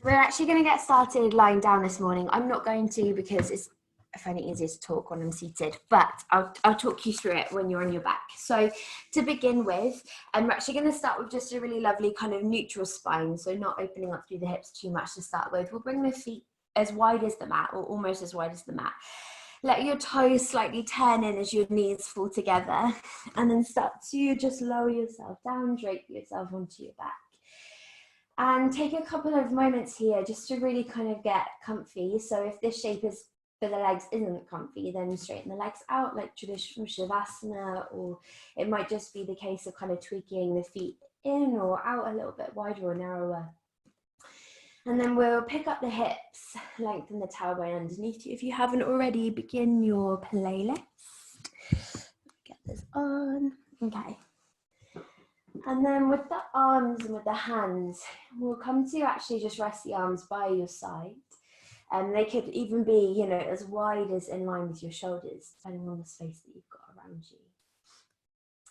We're actually going to get started lying down this morning. I'm not going to because I find it easier to talk when I'm seated, but I'll talk you through it when you're on your back. So to begin with, we're actually going to start with just a really lovely kind of neutral spine, so not opening up through the hips too much to start with. We'll bring the feet as wide as the mat, or almost as wide as the mat. Let your toes slightly turn in as your knees fall together, and then start to just lower yourself down, drape yourself onto your back. And take a couple of moments here just to really kind of get comfy. So if this shape is for the legs isn't comfy, then straighten the legs out like traditional Shavasana, or it might just be the case of kind of tweaking the feet in or out a little bit wider or narrower. And then we'll pick up the hips, lengthen the tailbone underneath you. If you haven't already, begin your playlist. Get this on. Okay. And then with the arms and with the hands, we'll come to actually just rest the arms by your side. And they could even be, you know, as wide as in line with your shoulders, depending on the space that you've got around you.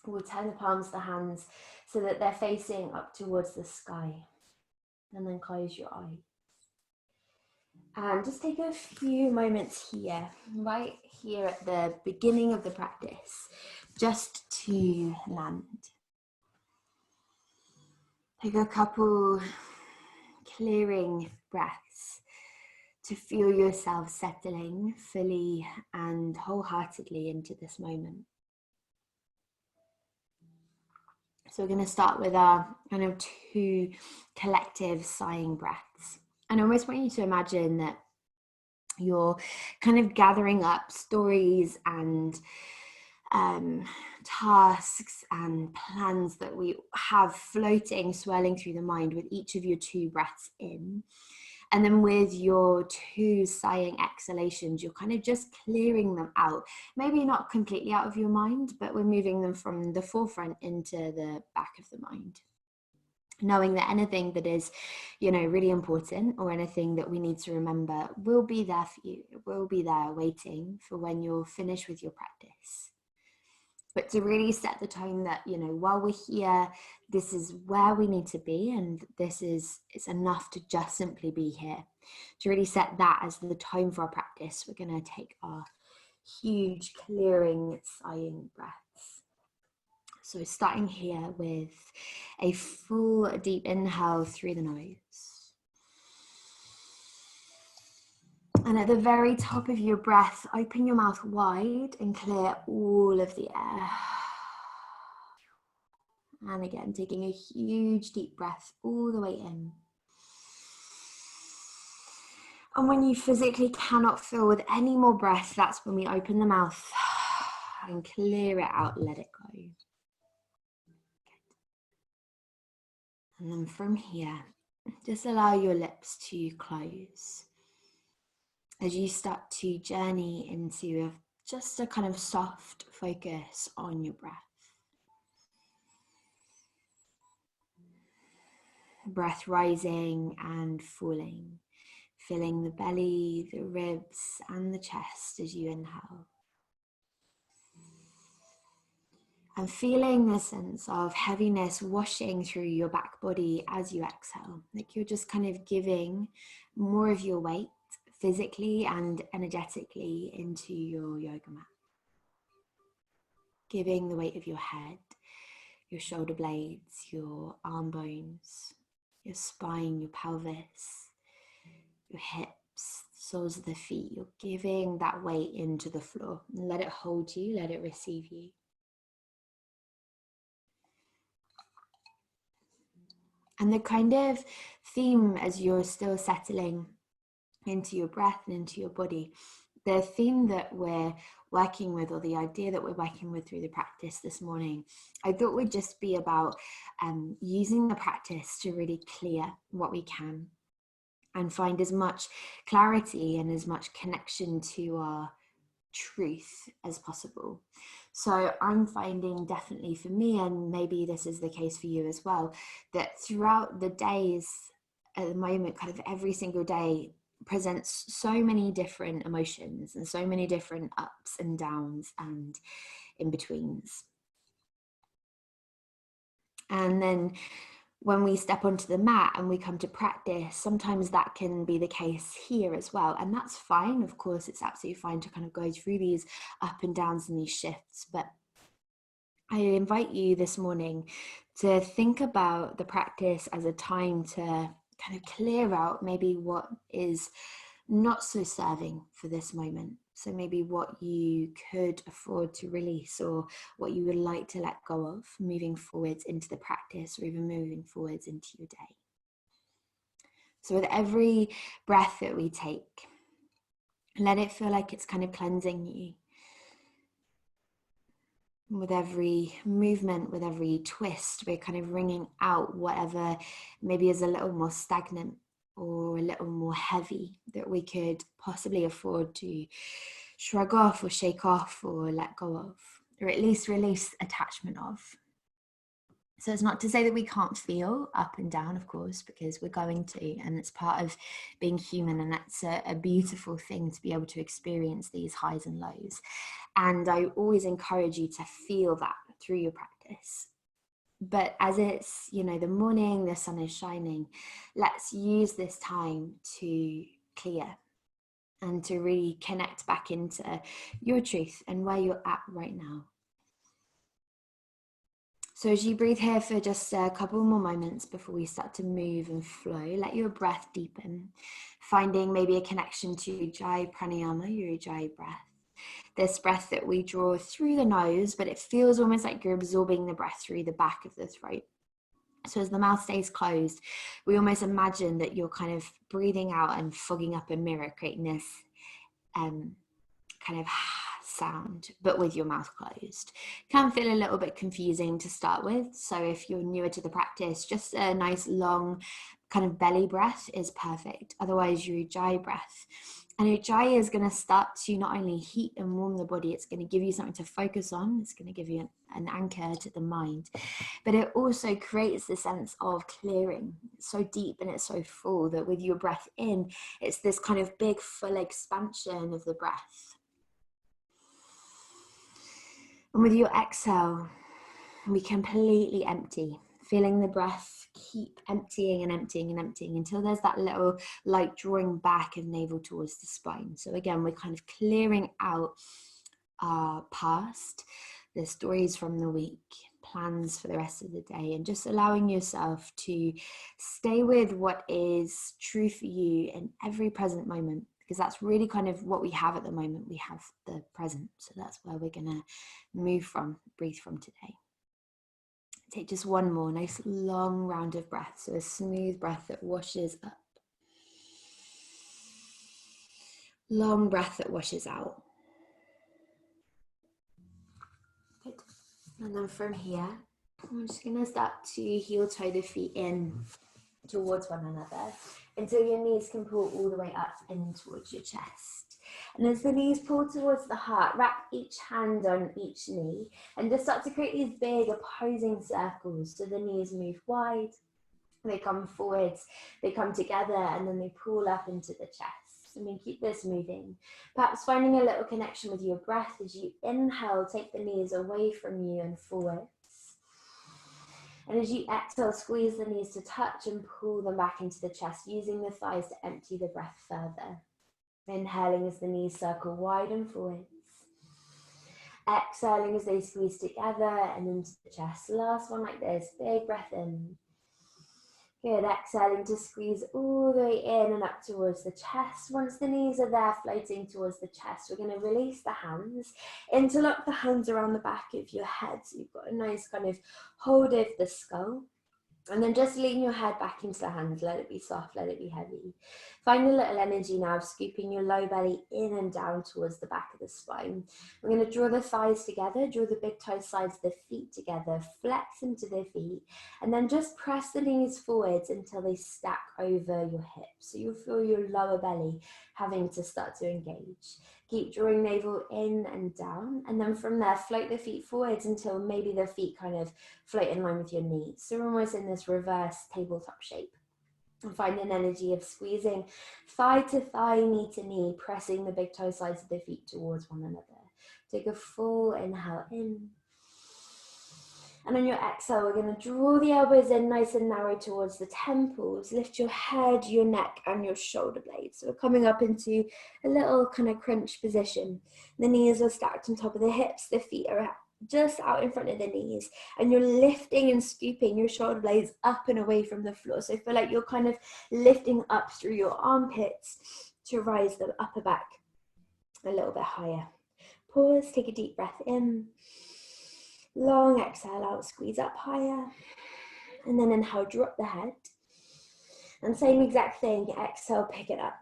We'll turn the palms to the hands so that they're facing up towards the sky. And then close your eyes. And just take a few moments here, right here at the beginning of the practice, just to land. Take a couple clearing breaths to feel yourself settling fully and wholeheartedly into this moment. So we're going to start with our kind of 2 collective sighing breaths. And I almost want you to imagine that you're kind of gathering up stories and tasks and plans that we have floating, swirling through the mind with each of your 2 breaths in. And then with your 2 sighing exhalations, you're kind of just clearing them out. Maybe not completely out of your mind, but we're moving them from the forefront into the back of the mind. Knowing that anything that is, you know, really important or anything that we need to remember will be there for you. It will be there waiting for when you're finished with your practice. But to really set the tone that, you know, while we're here, this is where we need to be, and it's enough to just simply be here. To really set that as the tone for our practice, we're going to take our huge clearing, sighing breaths. So starting here with a full deep inhale through the nose. And at the very top of your breath, open your mouth wide and clear all of the air. And again, taking a huge deep breath all the way in. And when you physically cannot fill with any more breath, that's when we open the mouth and clear it out, let it go. And then from here, just allow your lips to close as you start to journey into just a kind of soft focus on your breath. Breath rising and falling, filling the belly, the ribs, and the chest as you inhale. And feeling the sense of heaviness washing through your back body as you exhale. Like you're just kind of giving more of your weight physically and energetically into your yoga mat. Giving the weight of your head, your shoulder blades, your arm bones, your spine, your pelvis, your hips, soles of the feet. You're giving that weight into the floor. And let it hold you, let it receive you. And the kind of theme as you're still settling into your breath and into your body, the theme that we're working with, or the idea that we're working with through the practice this morning, I thought would just be about using the practice to really clear what we can and find as much clarity and as much connection to our truth as possible. So I'm finding, definitely for me, and maybe this is the case for you as well, that throughout the days at the moment, kind of every single day presents so many different emotions and so many different ups and downs and in-betweens. And then when we step onto the mat and we come to practice, sometimes that can be the case here as well. And that's fine. Of course, it's absolutely fine to kind of go through these up and downs and these shifts. But I invite you this morning to think about the practice as a time to kind of clear out maybe what is not so serving for this moment. So maybe what you could afford to release, or what you would like to let go of moving forwards into the practice, or even moving forwards into your day. So with every breath that we take, let it feel like it's kind of cleansing you. With every movement, with every twist, we're kind of wringing out whatever maybe is a little more stagnant or a little more heavy that we could possibly afford to shrug off or shake off or let go of, or at least release attachment of. So it's not to say that we can't feel up and down, of course, because we're going to, and it's part of being human, and that's a beautiful thing to be able to experience these highs and lows. And I always encourage you to feel that through your practice. But as it's, the morning, the sun is shining, let's use this time to clear and to really connect back into your truth and where you're at right now. So as you breathe here for just a couple more moments before we start to move and flow, let your breath deepen, finding maybe a connection to Ujjayi Pranayama, your Ujjayi breath. This breath that we draw through the nose, but it feels almost like you're absorbing the breath through the back of the throat. So as the mouth stays closed, we almost imagine that you're kind of breathing out and fogging up a mirror, creating this kind of sound, but with your mouth closed. Can feel a little bit confusing to start with. So if you're newer to the practice, just a nice long kind of belly breath is perfect. Otherwise, your Ujjayi breath. And Ujjayi is going to start to not only heat and warm the body, it's going to give you something to focus on. It's going to give you an anchor to the mind. But it also creates the sense of clearing. It's so deep and it's so full that with your breath in, it's this kind of big, full expansion of the breath. And with your exhale, we completely empty, feeling the breath keep emptying and emptying and emptying until there's that little light drawing back of navel towards the spine. So again, we're kind of clearing out our past, the stories from the week, plans for the rest of the day, and just allowing yourself to stay with what is true for you in every present moment. Because that's really kind of what we have at the moment. We have the present. So that's where we're going to move from, breathe from today. Take just one more nice long round of breath. So a smooth breath that washes up. Long breath that washes out. Good. And then from here, I'm just going to start to heel toe the feet in towards one another until your knees can pull all the way up and towards your chest. And as the knees pull towards the heart, wrap each hand on each knee and just start to create these big opposing circles. So the knees move wide, they come forwards, they come together, and then they pull up into the chest. And we keep this moving. Perhaps finding a little connection with your breath as you inhale, take the knees away from you and forward. And as you exhale, squeeze the knees to touch and pull them back into the chest, using the thighs to empty the breath further. Inhaling as the knees circle wide and forwards. Exhaling as they squeeze together and into the chest. Last one like this, big breath in. Good, exhaling to squeeze all the way in and up towards the chest. Once the knees are there floating towards the chest, we're going to release the hands, interlock the hands around the back of your head. So you've got a nice kind of hold of the skull. And then just lean your head back into the hands. Let it be soft, let it be heavy. Find a little energy now, scooping your low belly in and down towards the back of the spine. We're going to draw the thighs together, draw the big toe sides of the feet together, flex into the feet, and then just press the knees forwards until they stack over your hips. So you'll feel your lower belly having to start to engage. Keep drawing navel in and down, and then from there, float the feet forwards until maybe the feet kind of float in line with your knees. So we're almost in this reverse tabletop shape. And find an energy of squeezing thigh to thigh, knee to knee, pressing the big toe sides of the feet towards one another. Take a full inhale in. And on your exhale, we're going to draw the elbows in nice and narrow towards the temples. Lift your head, your neck, and your shoulder blades. So we're coming up into a little kind of crunch position. The knees are stacked on top of the hips. The feet are just out in front of the knees. And you're lifting and scooping your shoulder blades up and away from the floor. So feel like you're kind of lifting up through your armpits to rise the upper back a little bit higher. Pause, take a deep breath in. Long exhale out, squeeze up higher. And then inhale, drop the head. And same exact thing, exhale, pick it up.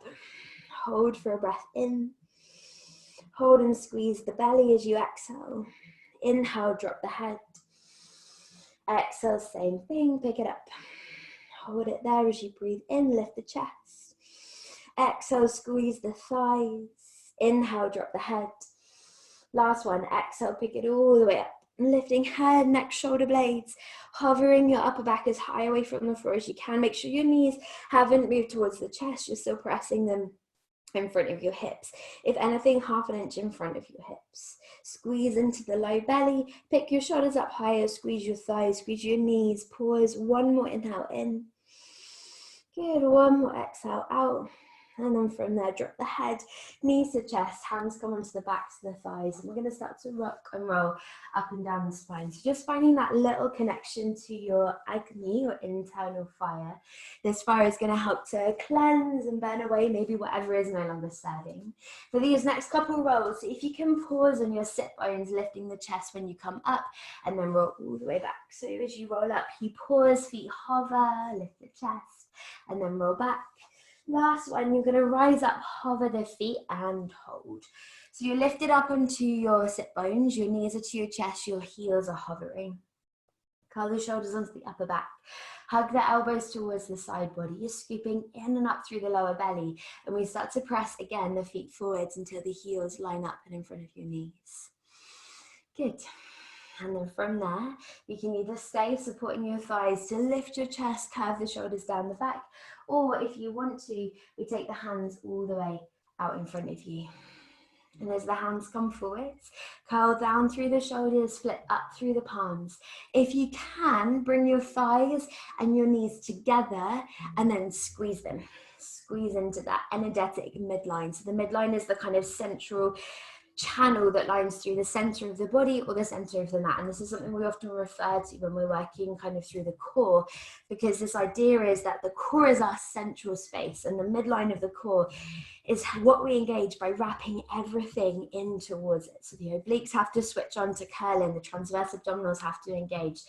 Hold for a breath in. Hold and squeeze the belly as you exhale. Inhale, drop the head. Exhale, same thing, pick it up. Hold it there as you breathe in, lift the chest. Exhale, squeeze the thighs. Inhale, drop the head. Last one, exhale, pick it all the way up. Lifting head, neck, shoulder blades, hovering your upper back as high away from the floor as you can. Make sure your knees haven't moved towards the chest. You're still pressing them in front of your hips. If anything, 1/2 inch in front of your hips. Squeeze into the low belly. Pick your shoulders up higher. Squeeze your thighs. Squeeze your knees. Pause. One more inhale in. Good. One more exhale out. And then from there, drop the head, knees to chest, hands come onto the backs of the thighs. And we're going to start to rock and roll up and down the spine. So just finding that little connection to your agni, or internal fire. This fire is going to help to cleanse and burn away maybe whatever is no longer serving. For these next couple rolls, if you can pause on your sit bones, lifting the chest when you come up, and then roll all the way back. So as you roll up, you pause, feet hover, lift the chest, and then roll back. Last one, you're going to rise up, hover the feet, and hold. So you're lifted up onto your sit bones, your knees are to your chest, your heels are hovering. Curl the shoulders onto the upper back. Hug the elbows towards the side body. You're scooping in and up through the lower belly. And we start to press again the feet forwards until the heels line up and in front of your knees. Good. And then from there, you can either stay supporting your thighs to lift your chest, curve the shoulders down the back, or if you want to, we take the hands all the way out in front of you. And as the hands come forwards, curl down through the shoulders, flip up through the palms. If you can, bring your thighs and your knees together and then squeeze them. Squeeze into that energetic midline. So the midline is the kind of central channel that lines through the center of the body or the center of the mat. And this is something we often refer to when we're working kind of through the core, because this idea is that the core is our central space and the midline of the core is what we engage by wrapping everything in towards it. So the obliques have to switch on to curling, the transverse abdominals have to engage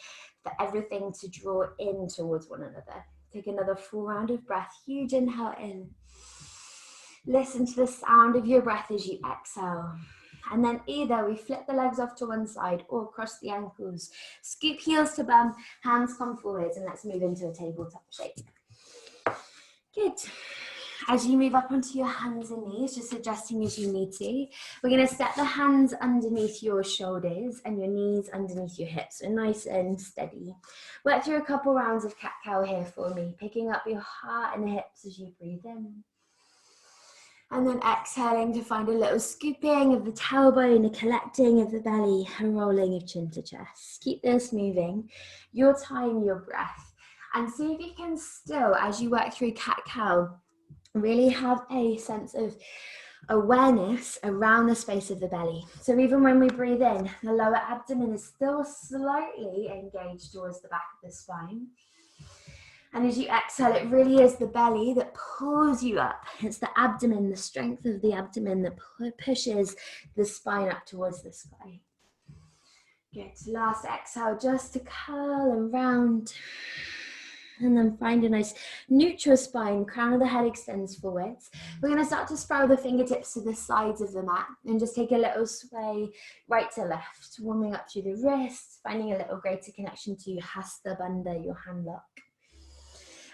for everything to draw in towards one another. Take another full round of breath, huge inhale in. Listen to the sound of your breath as you exhale. And then either we flip the legs off to one side or cross the ankles. Scoop heels to bum, hands come forwards, and let's move into a tabletop shape. Good. As you move up onto your hands and knees, just adjusting as you need to, we're going to step the hands underneath your shoulders and your knees underneath your hips, so nice and steady. Work through a couple rounds of cat-cow here for me, picking up your heart and hips as you breathe in. And then exhaling to find a little scooping of the tailbone, a collecting of the belly, and rolling of chin to chest. Keep this moving, your time, your breath. And see if you can still, as you work through cat-cow, really have a sense of awareness around the space of the belly. So even when we breathe in, the lower abdomen is still slightly engaged towards the back of the spine. And as you exhale, it really is the belly that pulls you up. It's the abdomen, the strength of the abdomen that pushes the spine up towards the sky. Good. Last exhale, just to curl and round. And then find a nice neutral spine, crown of the head extends forwards. We're going to start to spiral the fingertips to the sides of the mat and just take a little sway right to left, warming up through the wrists, finding a little greater connection to Hasta Bandha, your hand lock.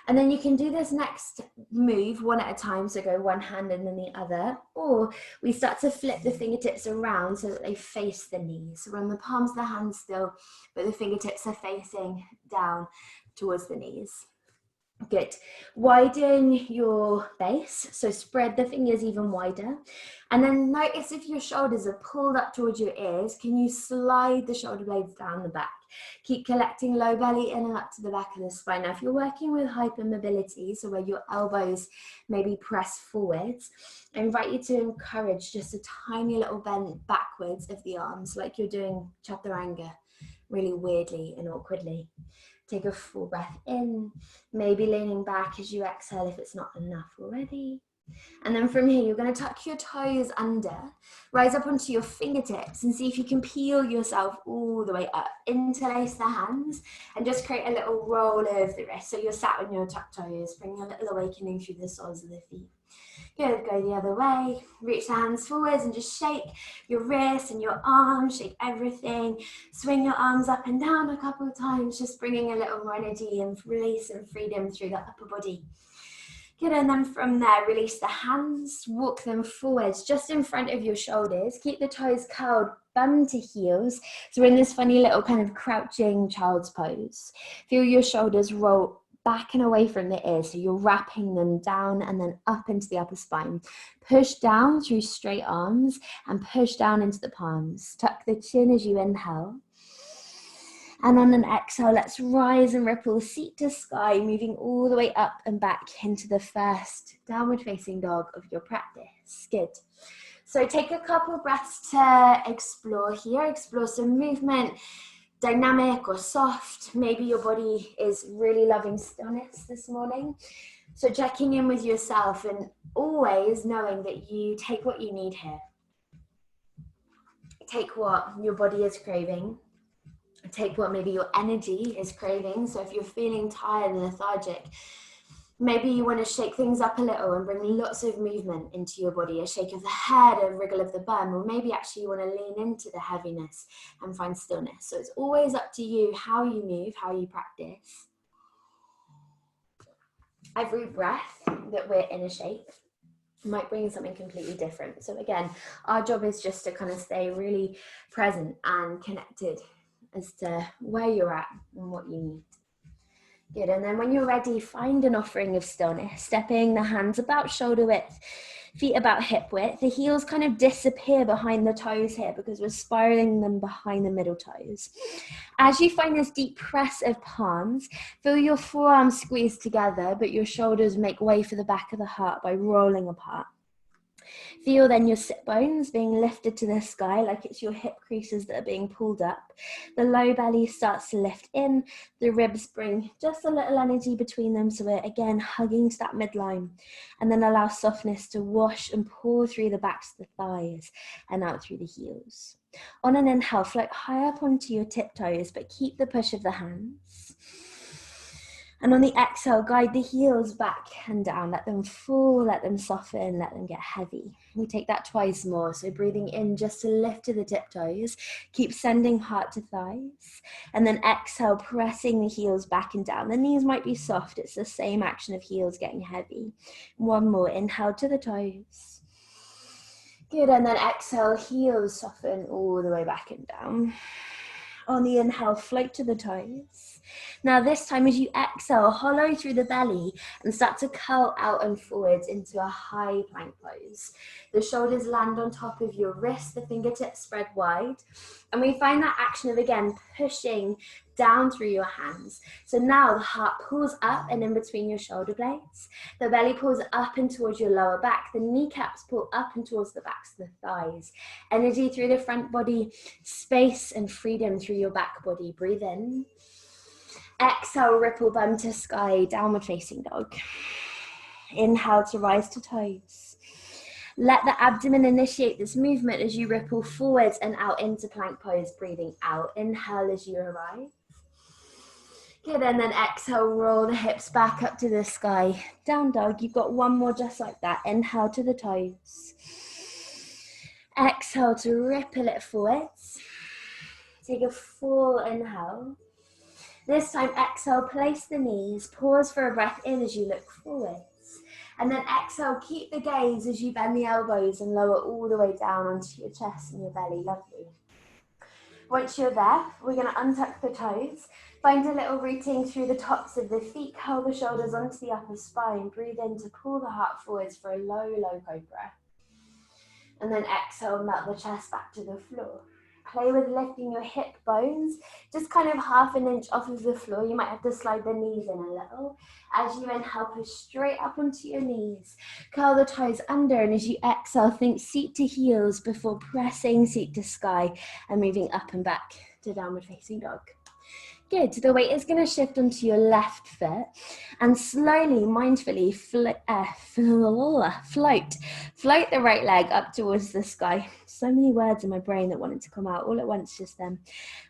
And then you can do this next move one at a time, so go one hand and then the other, or we start to flip the fingertips around so that they face the knees. So we're on the palms of the hands still, but the fingertips are facing down towards the knees. Good. Widen your base, so spread the fingers even wider. And then notice if your shoulders are pulled up towards your ears, can you slide the shoulder blades down the back? Keep collecting low belly in and up to the back of the spine. Now, if you're working with hypermobility, so where your elbows maybe press forwards, I invite you to encourage just a tiny little bend backwards of the arms, like you're doing chaturanga, really weirdly and awkwardly. Take a full breath in, maybe leaning back as you exhale if it's not enough already. And then from here, you're going to tuck your toes under, rise up onto your fingertips and see if you can peel yourself all the way up. Interlace the hands and just create a little roll of the wrist. So you're sat on your tucked toes, bring a little awakening through the soles of the feet. Good, go the other way. Reach the hands forwards and just shake your wrists and your arms, shake everything. Swing your arms up and down a couple of times, just bringing a little more energy and release and freedom through the upper body. Good, and then from there, release the hands, walk them forwards, just in front of your shoulders. Keep the toes curled, bum to heels. So we're in this funny little kind of crouching child's pose. Feel your shoulders roll back and away from the ears. So you're wrapping them down and then up into the upper spine. Push down through straight arms and push down into the palms. Tuck the chin as you inhale. And on an exhale, let's rise and ripple seat to sky, moving all the way up and back into the first downward facing dog of your practice. Good. So take a couple breaths to explore here, explore some movement, dynamic or soft. Maybe your body is really loving stillness this morning. So checking in with yourself and always knowing that you take what you need here. Take what your body is craving. Take what maybe your energy is craving. So if you're feeling tired and lethargic, maybe you want to shake things up a little and bring lots of movement into your body, a shake of the head, a wriggle of the bum, or maybe actually you want to lean into the heaviness and find stillness. So it's always up to you how you move, how you practice. Every breath that we're in a shape might bring something completely different. So again, our job is just to kind of stay really present and connected as to where you're at and what you need. Good, and then when you're ready, find an offering of stillness, stepping the hands about shoulder width, feet about hip width. The heels kind of disappear behind the toes here because we're spiraling them behind the middle toes. As you find this deep press of palms, feel your forearms squeeze together, but your shoulders make way for the back of the heart by rolling apart. Feel then your sit bones being lifted to the sky like it's your hip creases that are being pulled up. The low belly starts to lift in. The ribs bring just a little energy between them. So we're again hugging to that midline. And then allow softness to wash and pour through the backs of the thighs and out through the heels. On an inhale, float high up onto your tiptoes, but keep the push of the hands. And on the exhale, guide the heels back and down. Let them fall, let them soften, let them get heavy. We take that twice more. So breathing in just to lift to the tiptoes. Keep sending heart to thighs. And then exhale, pressing the heels back and down. The knees might be soft. It's the same action of heels getting heavy. One more. Inhale to the toes. Good. And then exhale, heels soften all the way back and down. On the inhale, float to the toes. Now this time as you exhale, hollow through the belly and start to curl out and forwards into a high plank pose. The shoulders land on top of your wrists, the fingertips spread wide. And we find that action of, again, pushing down through your hands. So now the heart pulls up and in between your shoulder blades. The belly pulls up and towards your lower back. The kneecaps pull up and towards the backs of the thighs. Energy through the front body, space and freedom through your back body. Breathe in. Exhale, ripple bum to sky, downward facing dog. Inhale to rise to toes. Let the abdomen initiate this movement as you ripple forwards and out into plank pose, breathing out. Inhale as you arrive. Good, and then exhale, roll the hips back up to the sky. Down dog, you've got one more just like that. Inhale to the toes. Exhale to ripple it forwards. Take a full inhale. This time, exhale, place the knees, pause for a breath in as you look forwards. And then exhale, keep the gaze as you bend the elbows and lower all the way down onto your chest and your belly. Lovely. Once you're there, we're going to untuck the toes. Find a little rooting through the tops of the feet, curl the shoulders onto the upper spine. Breathe in to pull the heart forwards for a low, low cobra. And then exhale, melt the chest back to the floor. Play with lifting your hip bones, just kind of 1/2 inch off of the floor. You might have to slide the knees in a little. As you inhale, push straight up onto your knees. Curl the toes under, and as you exhale, think seat to heels before pressing seat to sky and moving up and back to downward facing dog. Good. The weight is going to shift onto your left foot and slowly, mindfully float the right leg up towards the sky. So many words in my brain that wanted to come out all at once just then.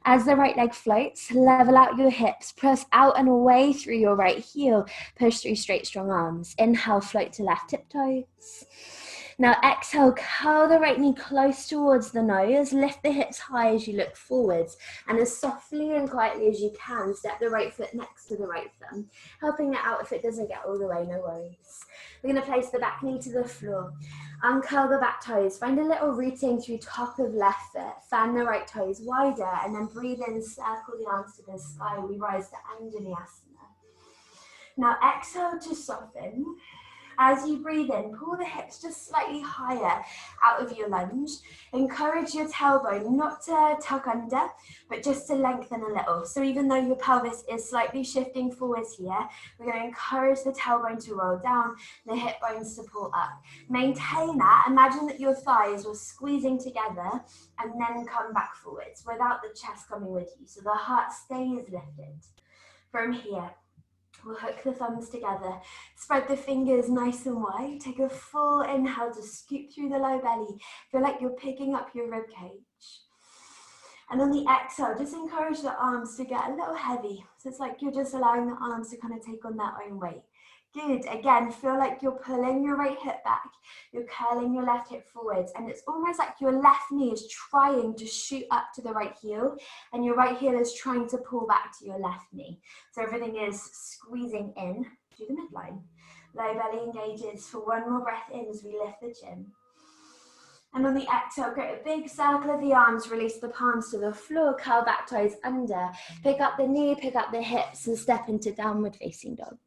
As the right leg floats, level out your hips, press out and away through your right heel, push through straight, strong arms. Inhale, float to left tiptoes. Now exhale, curl the right knee close towards the nose, lift the hips high as you look forwards, and as softly and quietly as you can, step the right foot next to the right thumb, helping it out if it doesn't get all the way, no worries. We're going to place the back knee to the floor, uncurl the back toes, find a little rooting through top of left foot, fan the right toes wider, and then breathe in, circle the arms to the sky. We rise to Vinyasa. Now exhale to soften. As you breathe in, pull the hips just slightly higher out of your lunge. Encourage your tailbone not to tuck under, but just to lengthen a little. So even though your pelvis is slightly shifting forwards here, we're going to encourage the tailbone to roll down, the hip bones to pull up. Maintain that. Imagine that your thighs were squeezing together and then come back forwards without the chest coming with you. So the heart stays lifted. From here, we'll hook the thumbs together, spread the fingers nice and wide, take a full inhale to scoop through the low belly, feel like you're picking up your rib cage. And on the exhale, just encourage the arms to get a little heavy. So it's like you're just allowing the arms to kind of take on their own weight. Good. Again, feel like you're pulling your right hip back, you're curling your left hip forwards, and it's almost like your left knee is trying to shoot up to the right heel, and your right heel is trying to pull back to your left knee. So everything is squeezing in to the midline. Low belly engages for one more breath in as we lift the chin. And on the exhale, create a big circle of the arms, release the palms to the floor, curl back toes under, pick up the knee, pick up the hips, and step into downward facing dog.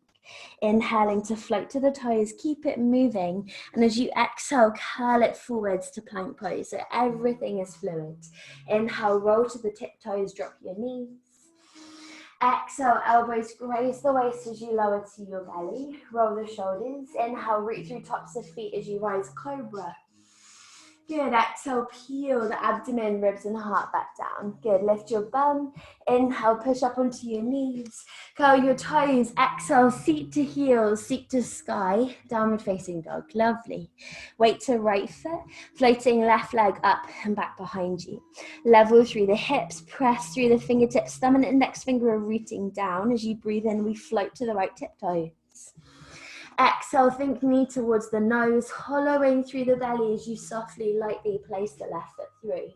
Inhaling to float to the toes, keep it moving, and as you exhale, curl it forwards to plank pose, so everything is fluid. Inhale, roll to the tiptoes, drop your knees. Exhale, elbows graze the waist as you lower to your belly, roll the shoulders. Inhale, reach through tops of feet as you rise, cobra. Good, exhale, peel the abdomen, ribs and heart back down. Good, lift your bum. Inhale, push up onto your knees. Curl your toes. Exhale, seat to heels, seat to sky. Downward facing dog, lovely. Weight to right foot, floating left leg up and back behind you. Level through the hips, press through the fingertips. Thumb and index finger are rooting down. As you breathe in, we float to the right tiptoes. Exhale, think knee towards the nose, hollowing through the belly as you softly, lightly place the left foot through.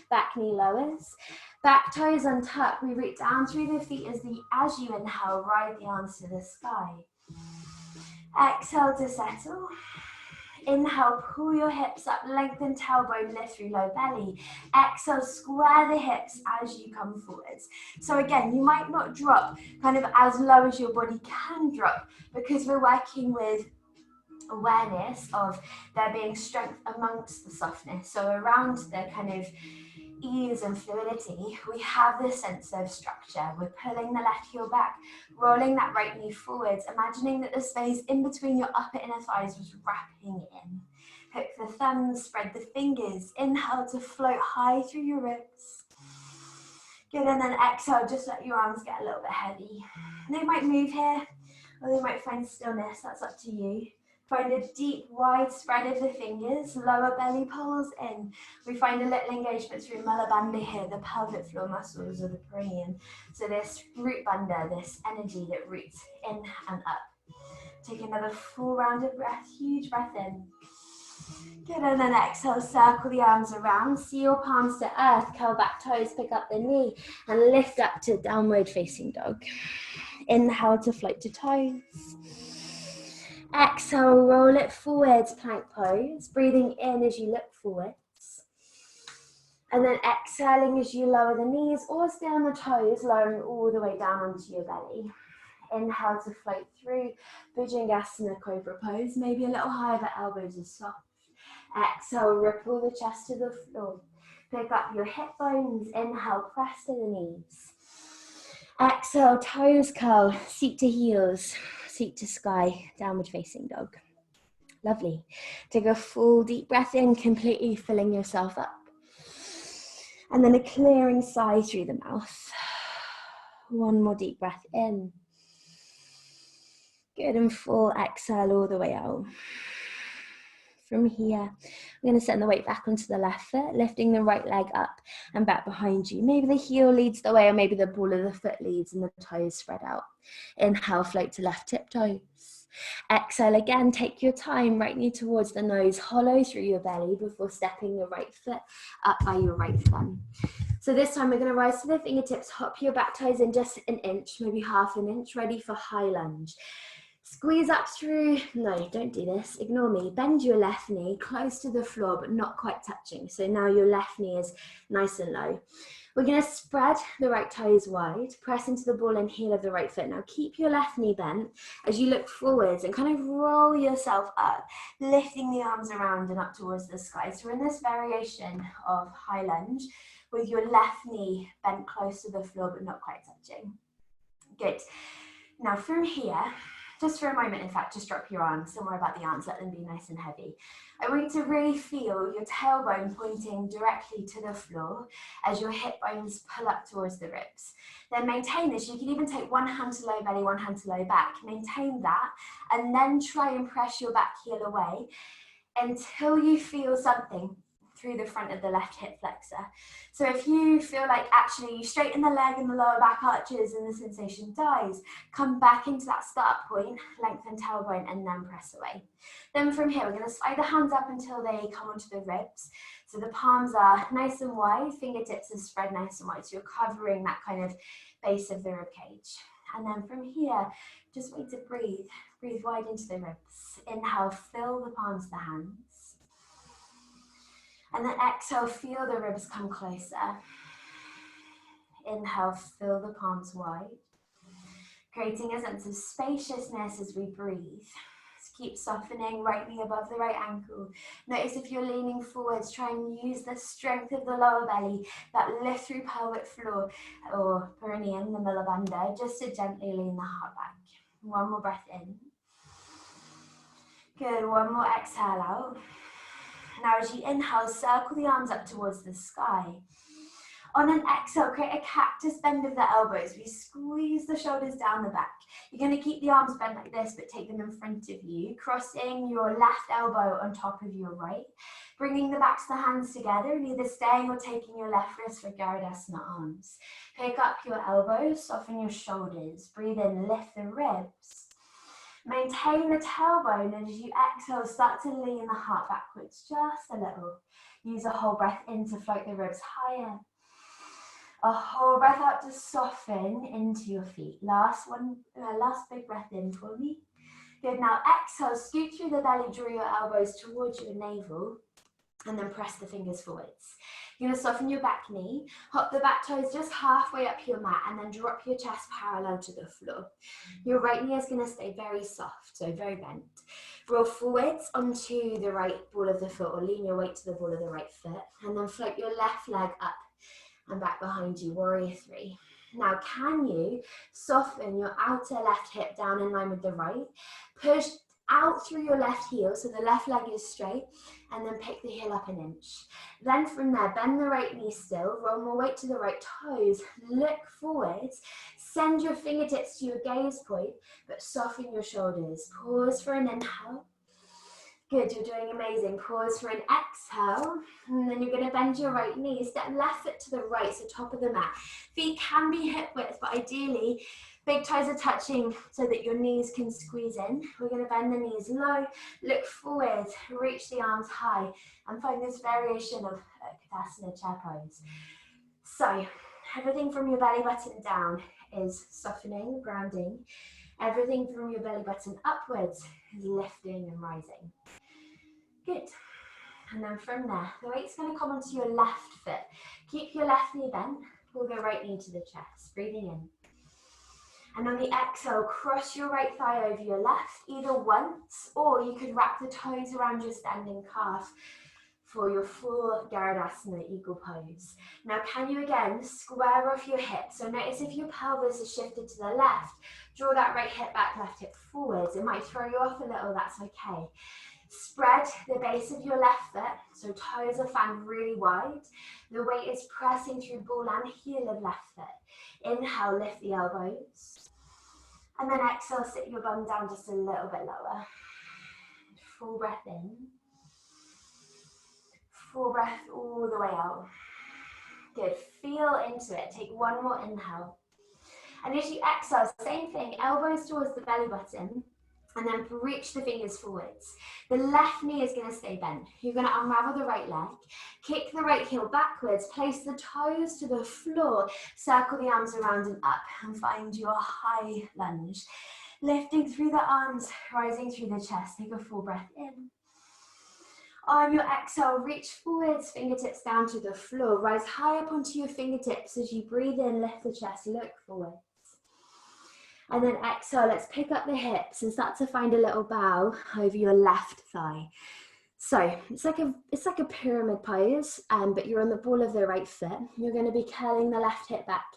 Back knee lowers, back toes untuck. We root down through the feet as you inhale, ride the arms to the sky. Exhale to settle. Inhale, pull your hips up, lengthen tailbone, lift through low belly. Exhale, square the hips as you come forwards. So again, you might not drop kind of as low as your body can drop because we're working with awareness of there being strength amongst the softness. So around the kind of ease and fluidity, we have this sense of structure. We're pulling the left heel back, rolling that right knee forwards, imagining that the space in between your upper inner thighs was wrapping in. Hook the thumbs, spread the fingers. Inhale to float high through your ribs. Good, and then exhale, just let your arms get a little bit heavy. They might move here, or they might find stillness, that's up to you. Find a deep, wide spread of the fingers, lower belly pulls in. We find a little engagement through Mala Bandha here, the pelvic floor muscles of the perineum. So this root bandha, this energy that roots in and up. Take another full round of breath, huge breath in. Good, and then exhale, circle the arms around, see your palms to earth, curl back toes, pick up the knee, and lift up to downward facing dog. Inhale to float to toes. Exhale, roll it forwards, plank pose. Breathing in as you look forwards. And then exhaling as you lower the knees or stay on the toes, lowering all the way down onto your belly. Inhale to float through, Bhujangasana, cobra pose. Maybe a little higher, but elbows are soft. Exhale, ripple the chest to the floor. Pick up your hip bones. Inhale, press to the knees. Exhale, toes curl, seat to heels, seat to sky, downward facing dog. Lovely. Take a full deep breath in, completely filling yourself up. And then a clearing sigh through the mouth. One more deep breath in. Good, and full exhale all the way out. From here, we're going to send the weight back onto the left foot, lifting the right leg up and back behind you. Maybe the heel leads the way, or maybe the ball of the foot leads and the toes spread out. Inhale, float to left tiptoes. Exhale again, take your time, right knee towards the nose, hollow through your belly before stepping the right foot up by your right thumb. So this time we're going to rise to the fingertips, hop your back toes in just an inch, maybe half an inch, ready for high lunge. Squeeze up through, no, don't do this, ignore me. Bend your left knee close to the floor, but not quite touching. So now your left knee is nice and low. We're gonna spread the right toes wide, press into the ball and heel of the right foot. Now keep your left knee bent as you look forwards and kind of roll yourself up, lifting the arms around and up towards the sky. So we're in this variation of high lunge with your left knee bent close to the floor, but not quite touching. Good. Now from here, just for a moment, in fact, just drop your arms. Don't worry about the arms, let them be nice and heavy. I want you to really feel your tailbone pointing directly to the floor as your hip bones pull up towards the ribs. Then maintain this. You can even take one hand to low belly, one hand to low back. Maintain that, and then try and press your back heel away until you feel something through the front of the left hip flexor. So if you feel like actually you straighten the leg and the lower back arches and the sensation dies, come back into that start point, lengthen tailbone, and then press away. Then from here, we're going to slide the hands up until they come onto the ribs. So the palms are nice and wide, fingertips are spread nice and wide. So you're covering that kind of base of the rib cage. And then from here, just wait to breathe. Breathe wide into the ribs. Inhale, fill the palms of the hands. And then exhale, feel the ribs come closer. Inhale, fill the palms wide, creating a sense of spaciousness as we breathe. Just keep softening, right knee above the right ankle. Notice if you're leaning forwards, try and use the strength of the lower belly, that lift through pelvic floor or perineum, the mulla bandha, just to gently lean the heart back. One more breath in. Good, one more exhale out. Now as you inhale, circle the arms up towards the sky. On an exhale, create a cactus bend of the elbows. We squeeze the shoulders down the back. You're going to keep the arms bent like this, but take them in front of you, crossing your left elbow on top of your right, bringing the backs of the hands together, and either staying or taking your left wrist for Garudasana arms. Pick up your elbows, soften your shoulders. Breathe in, lift the ribs. Maintain the tailbone, and as you exhale, start to lean the heart backwards just a little. Use a whole breath in to float the ribs higher. A whole breath out to soften into your feet. Last big breath in for me. Good, now exhale, scoot through the belly, draw your elbows towards your navel, and then press the fingers forwards. You're going to soften your back knee, hop the back toes just halfway up your mat, and then drop your chest parallel to the floor. Your right knee is going to stay very soft, so very bent. Roll forwards onto the right ball of the foot, or lean your weight to the ball of the right foot, and then float your left leg up and back behind you, warrior three. Now, can you soften your outer left hip down in line with the right? Push out through your left heel, so the left leg is straight, and then pick the heel up an inch. Then from there, bend the right knee still, roll more weight to the right toes, look forwards, send your fingertips to your gaze point, but soften your shoulders. Pause for an inhale. Good, you're doing amazing. Pause for an exhale, and then you're going to bend your right knee, step left foot to the right, so top of the mat. Feet can be hip width, but ideally, big toes are touching so that your knees can squeeze in. We're going to bend the knees low, look forward, reach the arms high, and find this variation of Utkatasana chair pose. So, everything from your belly button down is softening, grounding. Everything from your belly button upwards is lifting and rising. Good. And then from there, the weight's going to come onto your left foot. Keep your left knee bent, pull the right knee to the chest, breathing in. And on the exhale, cross your right thigh over your left, either once, or you could wrap the toes around your standing calf for your full Garudasana eagle pose. Now, can you again square off your hips? So notice if your pelvis is shifted to the left, draw that right hip back, left hip forwards. It might throw you off a little, that's okay. Spread the base of your left foot, so toes are fanned really wide. The weight is pressing through ball and heel of left foot. Inhale, lift the elbows. And then exhale, sit your bum down just a little bit lower. Full breath in. Full breath all the way out. Good, feel into it. Take one more inhale. And as you exhale, same thing, elbows towards the belly button, and then reach the fingers forwards. The left knee is going to stay bent. You're going to unravel the right leg, kick the right heel backwards, place the toes to the floor, circle the arms around and up, and find your high lunge. Lifting through the arms, rising through the chest. Take a full breath in. On your exhale, reach forwards, fingertips down to the floor. Rise high up onto your fingertips as you breathe in, lift the chest, look forwards. And then exhale, let's pick up the hips and start to find a little bow over your left thigh. So it's like a pyramid pose, but you're on the ball of the right foot. You're going to be curling the left hip back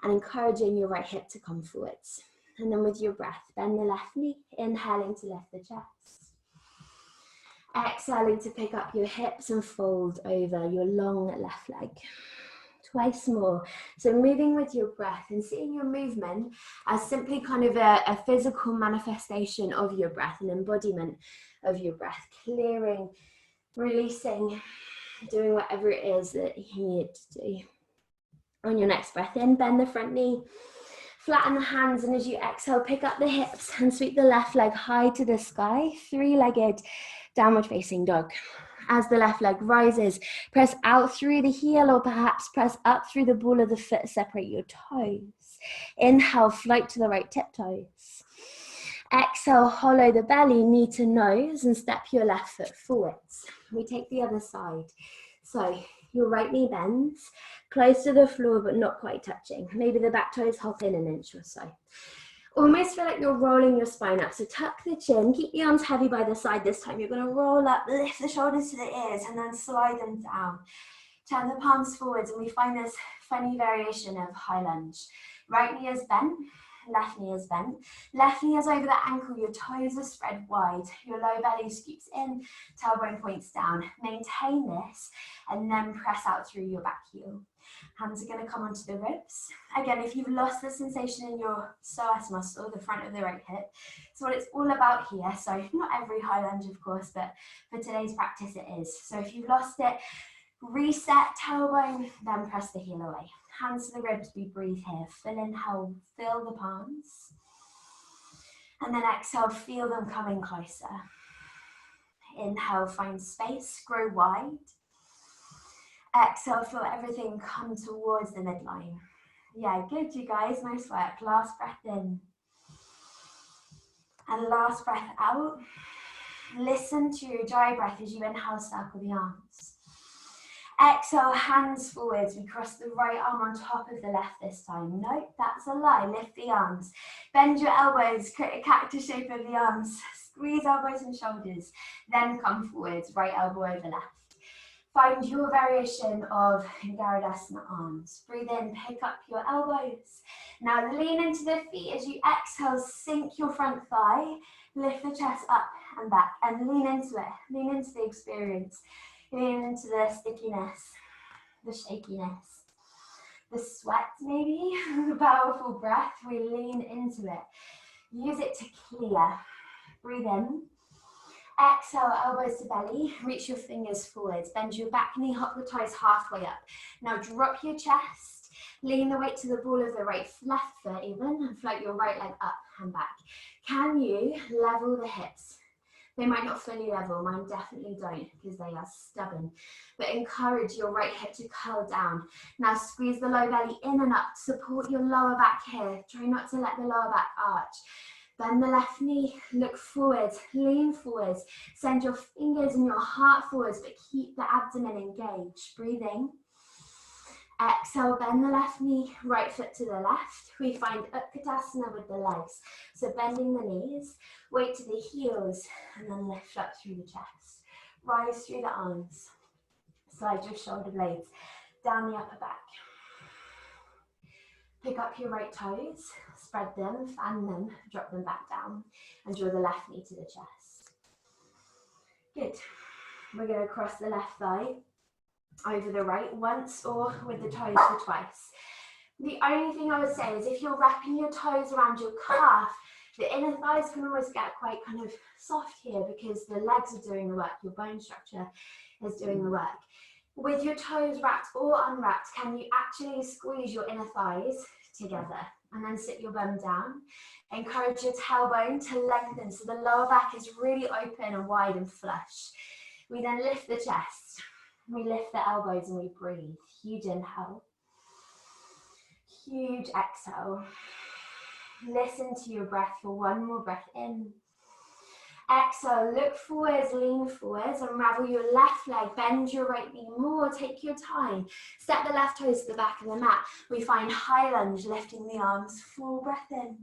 and encouraging your right hip to come forwards. And then with your breath, bend the left knee, inhaling to lift the chest. Exhaling to pick up your hips and fold over your long left leg. Twice more. So moving with your breath and seeing your movement as simply kind of a physical manifestation of your breath, an embodiment of your breath, clearing, releasing, doing whatever it is that you need to do. On your next breath in, bend the front knee, flatten the hands, and as you exhale, pick up the hips and sweep the left leg high to the sky, three-legged downward facing dog. As the left leg rises, press out through the heel or perhaps press up through the ball of the foot, separate your toes. Inhale, float to the right tiptoes. Exhale, hollow the belly, knee to nose, and step your left foot forwards. We take the other side. So your right knee bends, close to the floor but not quite touching. Maybe the back toes hop in an inch or so. Almost feel like you're rolling your spine up. So tuck the chin, keep the arms heavy by the side this time. You're going to roll up, lift the shoulders to the ears, and then slide them down. Turn the palms forwards, and we find this funny variation of high lunge. Right knee is bent, left knee is bent. Left knee is over the ankle, your toes are spread wide. Your low belly scoops in, tailbone points down. Maintain this, and then press out through your back heel. Hands are going to come onto the ribs. Again, if you've lost the sensation in your psoas muscle, the front of the right hip, it's what it's all about here. So not every high lunge, of course, but for today's practice it is. So if you've lost it, reset tailbone, then press the heel away. Hands to the ribs, we breathe here. Fill inhale, fill the palms. And then exhale, feel them coming closer. Inhale, find space, grow wide. Exhale, feel everything come towards the midline. Yeah, good, you guys, nice work. Last breath in. And last breath out. Listen to your dry breath as you inhale, circle the arms. Exhale, hands forwards. We cross the right arm on top of the left this time. Nope, that's a lie. Lift the arms. Bend your elbows, create a cactus shape of the arms. Squeeze elbows and shoulders. Then come forwards, right elbow over left. Find your variation of Garudasana arms. Breathe in, pick up your elbows. Now lean into the feet. As you exhale, sink your front thigh. Lift the chest up and back and lean into it. Lean into the experience. Lean into the stickiness, the shakiness, the sweat maybe, the powerful breath. We lean into it. Use it to clear. Breathe in. Exhale, elbows to belly, reach your fingers forwards, bend your back knee, hop the toes halfway up. Now drop your chest, lean the weight to the ball of the left foot even, and float your right leg up and back. Can you level the hips? They might not fully level, mine definitely don't because they are stubborn. But encourage your right hip to curl down. Now squeeze the low belly in and up, support your lower back here. Try not to let the lower back arch. Bend the left knee, look forwards, lean forwards. Send your fingers and your heart forwards, but keep the abdomen engaged. Breathing. Exhale, bend the left knee, right foot to the left. We find Utkatasana with the legs. So bending the knees, weight to the heels, and then lift up through the chest. Rise through the arms. Slide your shoulder blades down the upper back. Pick up your right toes, spread them, fan them, drop them back down, and draw the left knee to the chest. Good. We're going to cross the left thigh over the right once or with the toes for twice. The only thing I would say is if you're wrapping your toes around your calf, the inner thighs can always get quite kind of soft here because the legs are doing the work, your bone structure is doing the work. With your toes wrapped or unwrapped, can you actually squeeze your inner thighs together and then sit your bum down? Encourage your tailbone to lengthen so the lower back is really open and wide and flush. We then lift the chest, we lift the elbows and we breathe. Huge inhale, huge exhale. Listen to your breath for one more breath in. Exhale, look forwards, lean forwards, unravel your left leg, bend your right knee more, take your time. Step the left toes to the back of the mat. We find high lunge, lifting the arms, full breath in.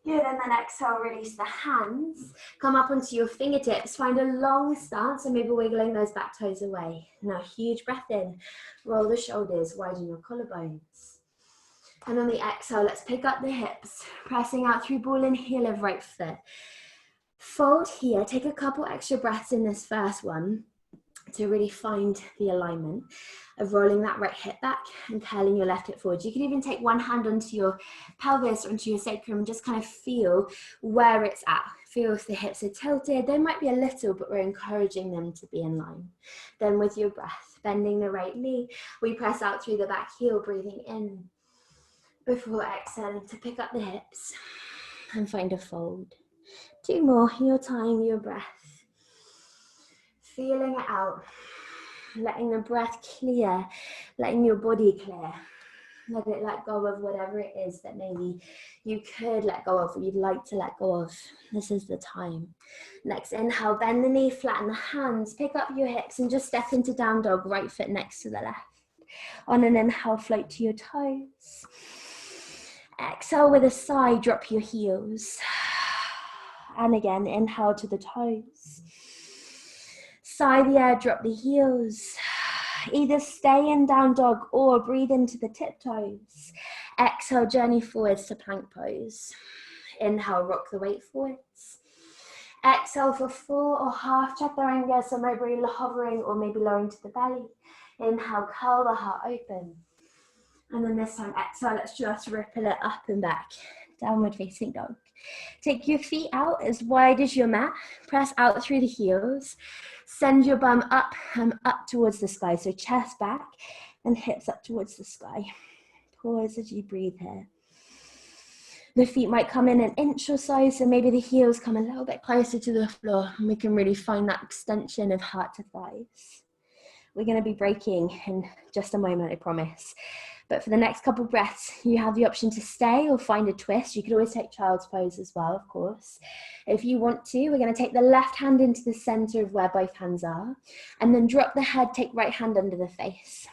Good, and then exhale, release the hands. Come up onto your fingertips, find a long stance and maybe wiggling those back toes away. Now, huge breath in, roll the shoulders, widen your collarbones. And on the exhale, let's pick up the hips, pressing out through ball and heel of right foot. Fold here, take a couple extra breaths in this first one to really find the alignment of rolling that right hip back and curling your left hip forward. You can even take one hand onto your pelvis, onto your sacrum, and just kind of feel where it's at. Feel if the hips are tilted. They might be a little, but we're encouraging them to be in line. Then with your breath, bending the right knee, we press out through the back heel, breathing in before exhaling to pick up the hips and find a fold. 2 more, your time, your breath. Feeling it out, letting the breath clear, letting your body clear. Let it let go of whatever it is that maybe you could let go of or you'd like to let go of. This is the time. Next inhale, bend the knee, flatten the hands, pick up your hips and just step into down dog, right foot next to the left. On an inhale, float to your toes. Exhale with a sigh, drop your heels. And again, inhale to the toes. Sigh the air, drop the heels. Either stay in down dog or breathe into the tiptoes. Exhale, journey forwards to plank pose. Inhale, rock the weight forwards. Exhale for full or half chaturanga, so maybe hovering or maybe lowering to the belly. Inhale, curl the heart open. And then this time, exhale, let's just ripple it up and back. Downward facing dog. Take your feet out as wide as your mat. Press out through the heels. Send your bum up and up towards the sky. So chest back and hips up towards the sky. Pause as you breathe here. The feet might come in an inch or so, so maybe the heels come a little bit closer to the floor and we can really find that extension of heart to thighs. We're going to be breaking in just a moment, I promise. But for the next couple of breaths, you have the option to stay or find a twist. You could always take child's pose as well, of course. If you want to, we're going to take the left hand into the center of where both hands are, and then drop the head, take right hand under the face.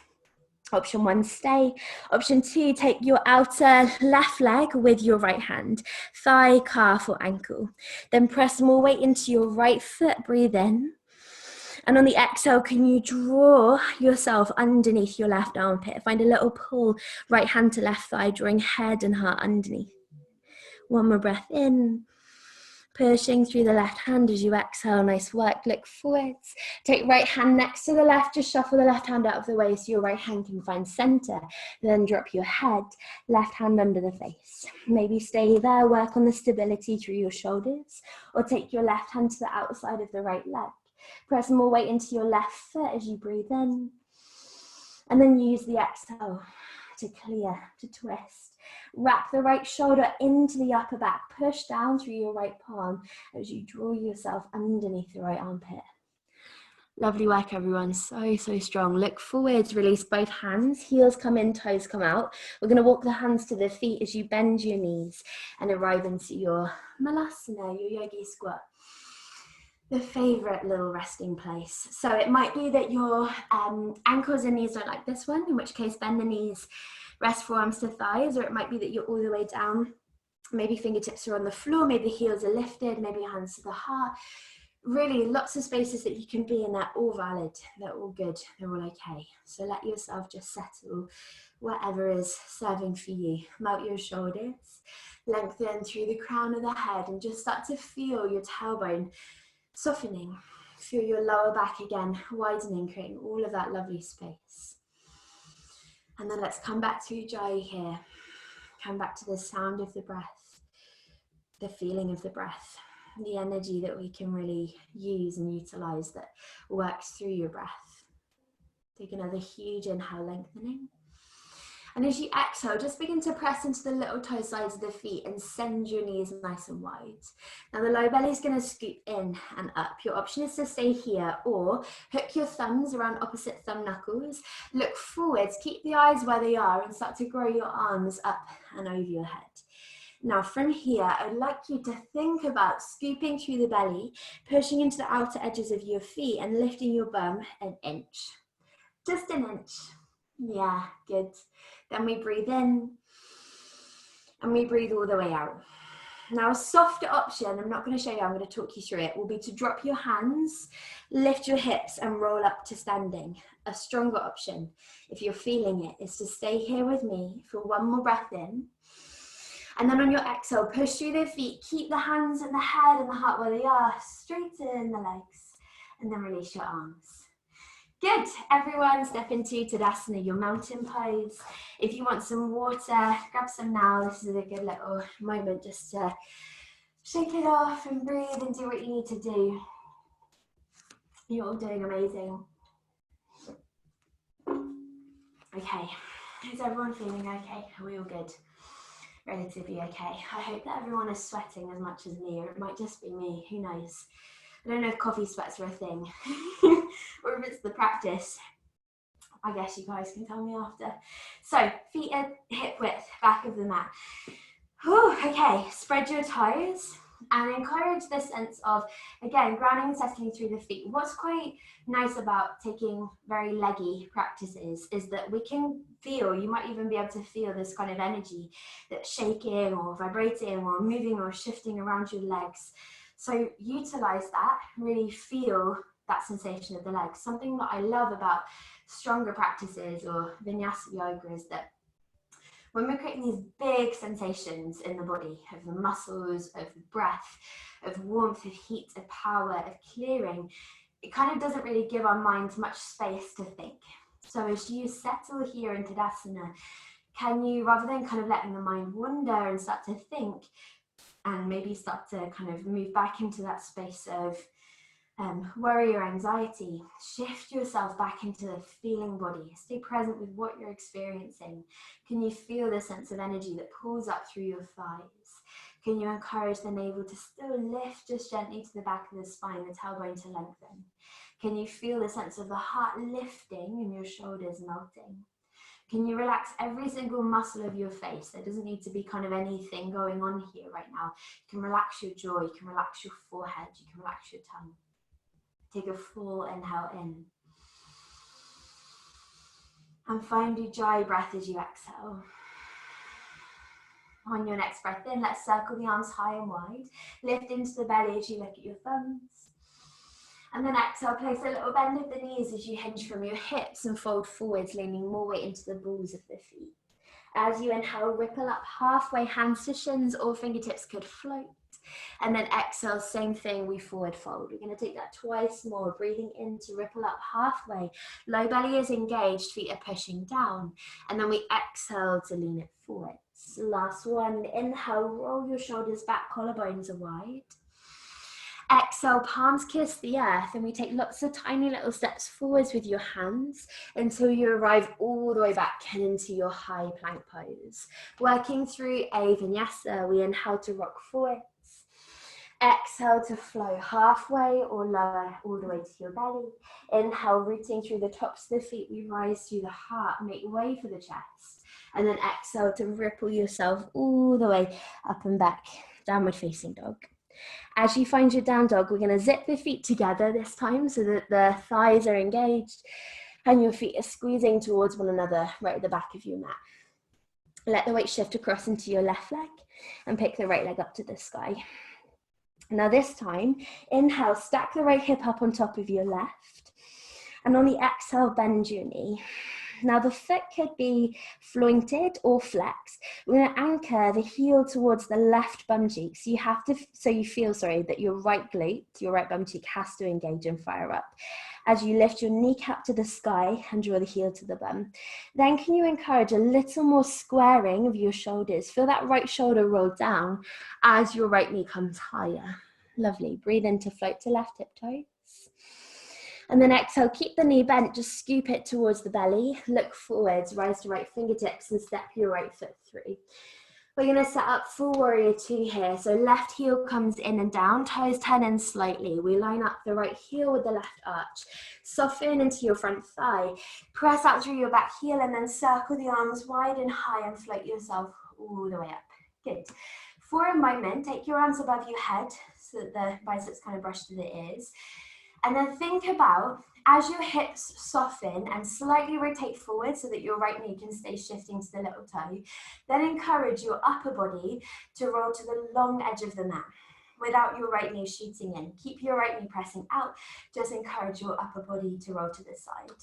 Option 1, stay. Option 2, take your outer left leg with your right hand, thigh, calf, or ankle. Then press more weight into your right foot, breathe in. And on the exhale, can you draw yourself underneath your left armpit? Find a little pull, right hand to left thigh, drawing head and heart underneath. One more breath in. Pushing through the left hand as you exhale. Nice work. Look forwards. Take right hand next to the left. Just shuffle the left hand out of the way so your right hand can find center. Then drop your head. Left hand under the face. Maybe stay there. Work on the stability through your shoulders. Or take your left hand to the outside of the right leg. Press more weight into your left foot as you breathe in. And then use the exhale to clear, to twist. Wrap the right shoulder into the upper back. Push down through your right palm as you draw yourself underneath the right armpit. Lovely work, everyone. So, so strong. Look forwards, release both hands. Heels come in, toes come out. We're going to walk the hands to the feet as you bend your knees and arrive into your malasana, your yogi squat. The favorite little resting place. So it might be that your ankles and knees don't like this one, in which case bend the knees, rest forearms to thighs, or it might be that you're all the way down. Maybe fingertips are on the floor, maybe the heels are lifted, maybe your hands to the heart. Really, lots of spaces that you can be in. They're all valid, they're all good, they're all okay. So let yourself just settle whatever is serving for you. Melt your shoulders, lengthen through the crown of the head, and just start to feel your tailbone softening. Feel your lower back again widening, creating all of that lovely space. And then let's come back to Ujjayi here. Come back to the sound of the breath, the feeling of the breath, the energy that we can really use and utilize that works through your breath. Take another huge inhale, lengthening. And as you exhale, just begin to press into the little toe sides of the feet and send your knees nice and wide. Now the low belly is going to scoop in and up. Your option is to stay here or hook your thumbs around opposite thumb knuckles. Look forwards, keep the eyes where they are and start to grow your arms up and over your head. Now from here, I'd like you to think about scooping through the belly, pushing into the outer edges of your feet and lifting your bum an inch. Just an inch. Yeah, good. Then we breathe in and we breathe all the way out. Now a softer option, I'm not going to show you, I'm going to talk you through it, will be to drop your hands, lift your hips and roll up to standing. A stronger option, if you're feeling it, is to stay here with me for one more breath in. And then on your exhale, push through the feet, keep the hands and the head and the heart where they are, straighten the legs, and then release your arms. Good, everyone step into Tadasana, your mountain pose. If you want some water, grab some now. This is a good little moment just to shake it off and breathe and do what you need to do. You're all doing amazing. Okay, is everyone feeling okay? Are we all good? Relatively okay. I hope that everyone is sweating as much as me, or it might just be me, who knows? I don't know if coffee sweats are a thing or if it's the practice. I guess you guys can tell me after. So feet at hip width, back of the mat. Whew, okay, spread your toes and encourage this sense of, again, grounding and settling through the feet. What's quite nice about taking very leggy practices is that we can feel, you might even be able to feel this kind of energy that's shaking or vibrating or moving or shifting around your legs. So utilize that, really feel that sensation of the legs. Something that I love about stronger practices or Vinyasa yoga is that when we're creating these big sensations in the body, of the muscles, of the breath, of warmth, of heat, of power, of clearing, it kind of doesn't really give our minds much space to think. So as you settle here in Tadasana, can you, rather than kind of letting the mind wander and start to think, and maybe start to kind of move back into that space of worry or anxiety, shift yourself back into the feeling body. Stay present with what you're experiencing. Can you feel the sense of energy that pulls up through your thighs? Can you encourage the navel to still lift just gently to the back of the spine, the tailbone to lengthen? Can you feel the sense of the heart lifting and your shoulders melting? Can you relax every single muscle of your face? There doesn't need to be kind of anything going on here right now. You can relax your jaw, you can relax your forehead, you can relax your tongue. Take a full inhale in. And find Ujjayi breath as you exhale. On your next breath in, let's circle the arms high and wide. Lift into the belly as you look at your thumbs. And then exhale, place a little bend of the knees as you hinge from your hips and fold forwards, leaning more weight into the balls of the feet. As you inhale, ripple up halfway, hands to shins or fingertips could float. And then exhale, same thing, we forward fold. We're going to take that twice more, breathing in to ripple up halfway. Low belly is engaged, feet are pushing down. And then we exhale to lean it forwards. Last one, inhale, roll your shoulders back, collarbones are wide. Exhale, palms kiss the earth, and we take lots of tiny little steps forwards with your hands until you arrive all the way back and into your high plank pose. Working through a vinyasa, we inhale to rock forwards. Exhale to flow halfway or lower all the way to your belly. Inhale, rooting through the tops of the feet, we rise through the heart, make way for the chest. And then exhale to ripple yourself all the way up and back, downward facing dog. As you find your down dog, we're going to zip the feet together this time so that the thighs are engaged and your feet are squeezing towards one another right at the back of your mat. Let the weight shift across into your left leg and pick the right leg up to the sky. Now this time, inhale, stack the right hip up on top of your left. And on the exhale, bend your knee. Now the foot could be flointed or flexed. We're going to anchor the heel towards the left bum cheek. So you feel that your right glute, your right bum cheek has to engage and fire up. As you lift your kneecap to the sky and draw the heel to the bum. Then can you encourage a little more squaring of your shoulders? Feel that right shoulder roll down as your right knee comes higher. Lovely. Breathe in to float to left hip toes. And then exhale, keep the knee bent, just scoop it towards the belly, look forwards, rise to right fingertips and step your right foot through. We're gonna set up full warrior two here. So left heel comes in and down, toes turn in slightly. We line up the right heel with the left arch. Soften into your front thigh. Press out through your back heel and then circle the arms wide and high and float yourself all the way up. Good. For a moment, take your arms above your head so that the biceps kind of brush to the ears. And then think about, as your hips soften and slightly rotate forward so that your right knee can stay shifting to the little toe, then encourage your upper body to roll to the long edge of the mat without your right knee shooting in. Keep your right knee pressing out, just encourage your upper body to roll to the side.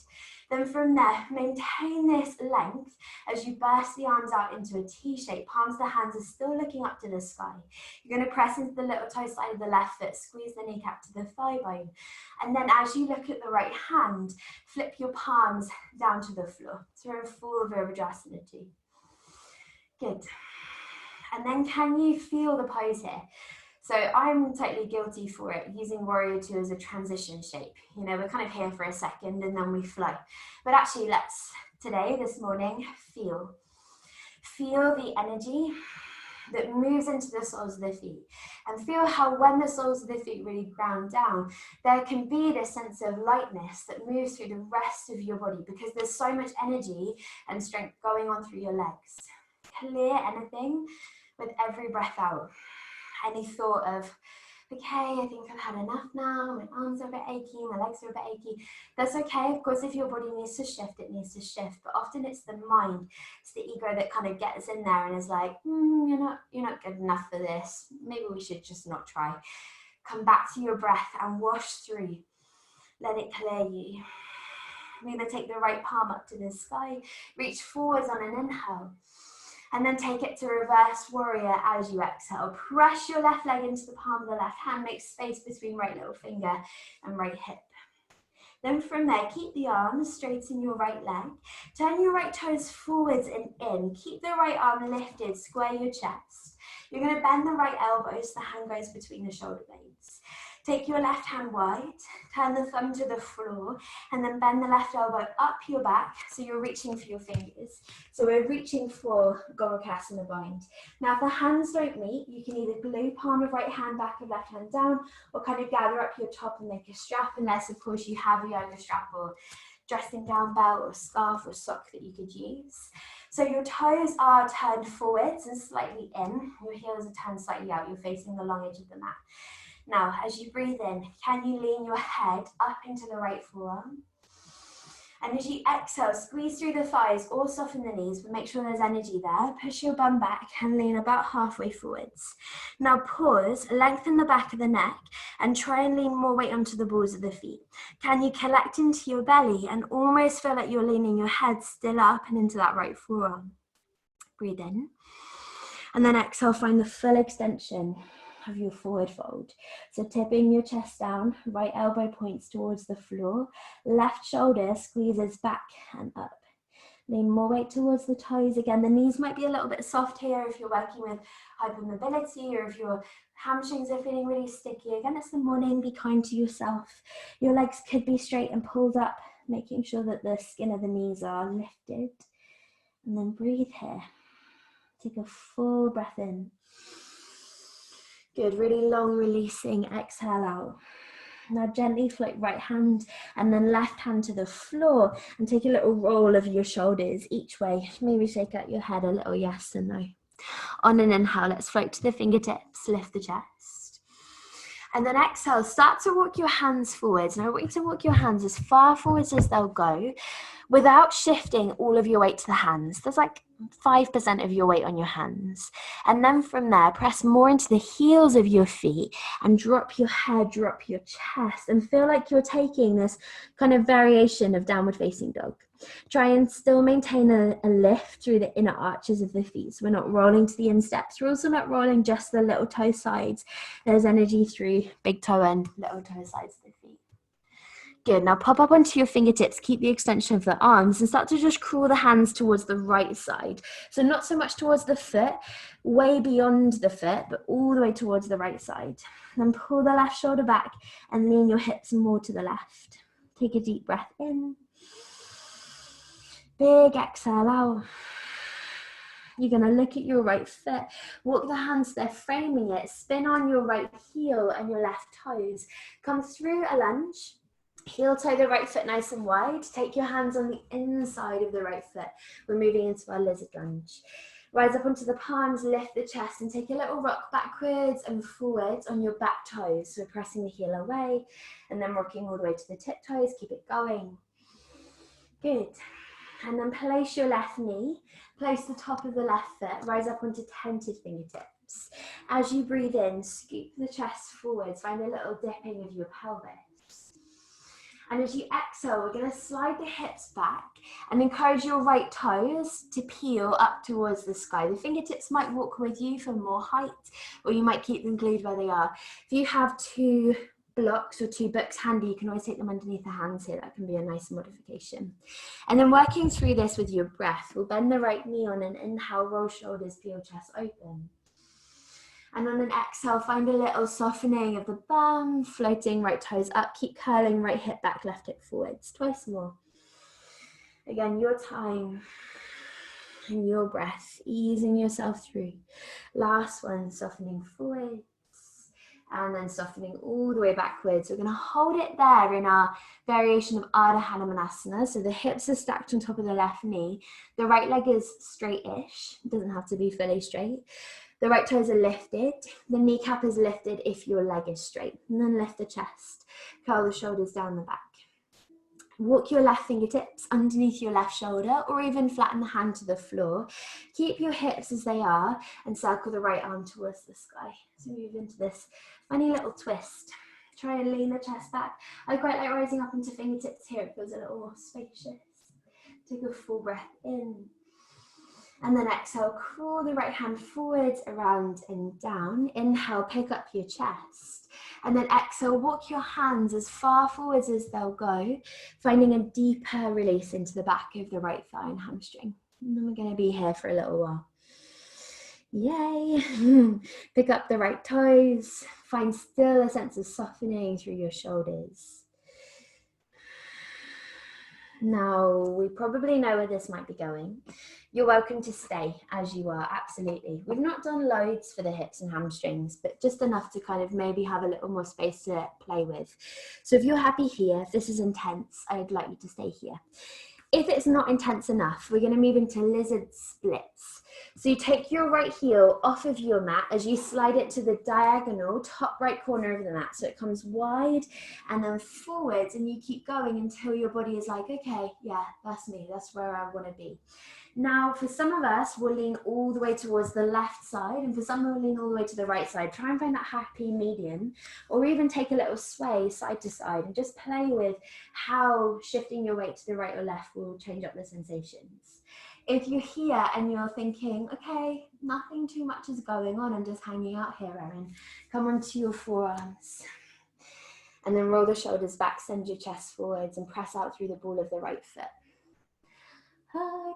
Then from there, maintain this length as you burst the arms out into a T shape. Palms of the hands are still looking up to the sky. You're going to press into the little toe side of the left foot, squeeze the kneecap to the thigh bone. And then as you look at the right hand, flip your palms down to the floor. So we're in full Virabhadrasana 2. Good. And then can you feel the pose here? So I'm totally guilty for it, using Warrior 2 as a transition shape. You know, we're kind of here for a second and then we flow. But actually let's, this morning, feel the energy that moves into the soles of the feet. And feel how when the soles of the feet really ground down, there can be this sense of lightness that moves through the rest of your body because there's so much energy and strength going on through your legs. Clear anything with every breath out. Any thought of, okay, I think I've had enough now, my arms are a bit achy, my legs are a bit achy. That's okay, of course, if your body needs to shift, it needs to shift. But often it's the mind, it's the ego that kind of gets in there and is like, you're not good enough for this. Maybe we should just not try. Come back to your breath and wash through. Let it clear you. We're going to take the right palm up to the sky, reach forwards on an inhale. And then take it to reverse warrior as you exhale. Press your left leg into the palm of the left hand. Make space between right little finger and right hip. Then from there, keep the arms straight in your right leg. Turn your right toes forwards and in. Keep the right arm lifted. Square your chest. You're going to bend the right elbow so the hand goes between the shoulder blades. Take your left hand wide, turn the thumb to the floor, and then bend the left elbow up your back, so you're reaching for your fingers. So we're reaching for Gomukhasana bind. Now, if the hands don't meet, you can either glue palm of right hand, back of left hand down, or kind of gather up your top and make a strap, unless, of course, you have a yoga strap or dressing gown belt or scarf or sock that you could use. So your toes are turned forwards and slightly in. Your heels are turned slightly out. You're facing the long edge of the mat. Now, as you breathe in, can you lean your head up into the right forearm? And as you exhale, squeeze through the thighs or soften the knees, but make sure there's energy there. Push your bum back and lean about halfway forwards. Now pause, lengthen the back of the neck, and try and lean more weight onto the balls of the feet. Can you collect into your belly and almost feel like you're leaning your head still up and into that right forearm? Breathe in. And then exhale, find the full extension of your forward fold. So tipping your chest down, right elbow points towards the floor, left shoulder squeezes back and up. Lean more weight towards the toes. Again, the knees might be a little bit soft here if you're working with hypermobility or if your hamstrings are feeling really sticky. Again, it's the morning, be kind to yourself. Your legs could be straight and pulled up, making sure that the skin of the knees are lifted. And then breathe here. Take a full breath in. Good, really long releasing, exhale out. Now gently float right hand and then left hand to the floor and take a little roll of your shoulders each way. Maybe shake out your head a little yes and no. On an inhale, let's float to the fingertips, lift the chest. And then exhale, start to walk your hands forwards. Now I want you to walk your hands as far forwards as they'll go without shifting all of your weight to the hands. There's like 5% of your weight on your hands. And then from there, press more into the heels of your feet and drop your head, drop your chest, and feel like you're taking this kind of variation of downward facing dog. Try and still maintain a lift through the inner arches of the feet. So we're not rolling to the insteps. We're also not rolling just the little toe sides. There's energy through big toe and little toe sides of the feet. Good. Now pop up onto your fingertips, keep the extension of the arms, and start to just crawl the hands towards the right side. So not so much towards the foot, way beyond the foot, but all the way towards the right side. Then pull the left shoulder back and lean your hips more to the left. Take a deep breath in. Big exhale out. You're going to look at your right foot, walk the hands there, framing it, spin on your right heel and your left toes. Come through a lunge. Heel toe the right foot nice and wide. Take your hands on the inside of the right foot. We're moving into our lizard lunge. Rise up onto the palms, lift the chest, and take a little rock backwards and forwards on your back toes. So we're pressing the heel away and then rocking all the way to the tiptoes. Keep it going. Good. And then place your left knee, place the top of the left foot, rise up onto tented fingertips. As you breathe in, scoop the chest forwards, find a little dipping of your pelvis. And as you exhale, we're going to slide the hips back and encourage your right toes to peel up towards the sky. The fingertips might walk with you for more height, or you might keep them glued where they are. If you have 2 blocks or 2 books handy, you can always take them underneath the hands here. That can be a nice modification. And then working through this with your breath, we'll bend the right knee on an inhale, roll shoulders, peel chest open. And on an exhale, find a little softening of the bum, floating right toes up, keep curling right hip back, left hip forwards. Twice more. Again, your time and your breath, easing yourself through. Last one, softening forwards and then softening all the way backwards. We're going to hold it there in our variation of Ardha Hanumanasana. So the hips are stacked on top of the left knee. The right leg is straight-ish. It doesn't have to be fully straight. The right toes are lifted. The kneecap is lifted if your leg is straight. And then lift the chest. Curl the shoulders down the back. Walk your left fingertips underneath your left shoulder or even flatten the hand to the floor. Keep your hips as they are and circle the right arm towards the sky. So move into this funny little twist. Try and lean the chest back. I quite like rising up into fingertips here. It feels a little more spacious. Take a full breath in. And then exhale, crawl the right hand forwards, around and down. Inhale, pick up your chest. And then exhale, walk your hands as far forwards as they'll go, finding a deeper release into the back of the right thigh and hamstring. And then we're going to be here for a little while. Yay! Pick up the right toes. Find still a sense of softening through your shoulders. Now, we probably know where this might be going. You're welcome to stay as you are, absolutely. We've not done loads for the hips and hamstrings, but just enough to kind of maybe have a little more space to play with. So if you're happy here, if this is intense, I'd like you to stay here. If it's not intense enough, we're going to move into lizard splits. So you take your right heel off of your mat as you slide it to the diagonal top right corner of the mat. So it comes wide and then forwards, and you keep going until your body is like, okay, yeah, that's me. That's where I want to be. Now, for some of us, we'll lean all the way towards the left side, and for some, we'll lean all the way to the right side. Try and find that happy medium, or even take a little sway side to side and just play with how shifting your weight to the right or left will change up the sensations. If you're here and you're thinking, okay, nothing too much is going on, I'm just hanging out here, Erin, come onto your forearms. And then roll the shoulders back, send your chest forwards, and press out through the ball of the right foot.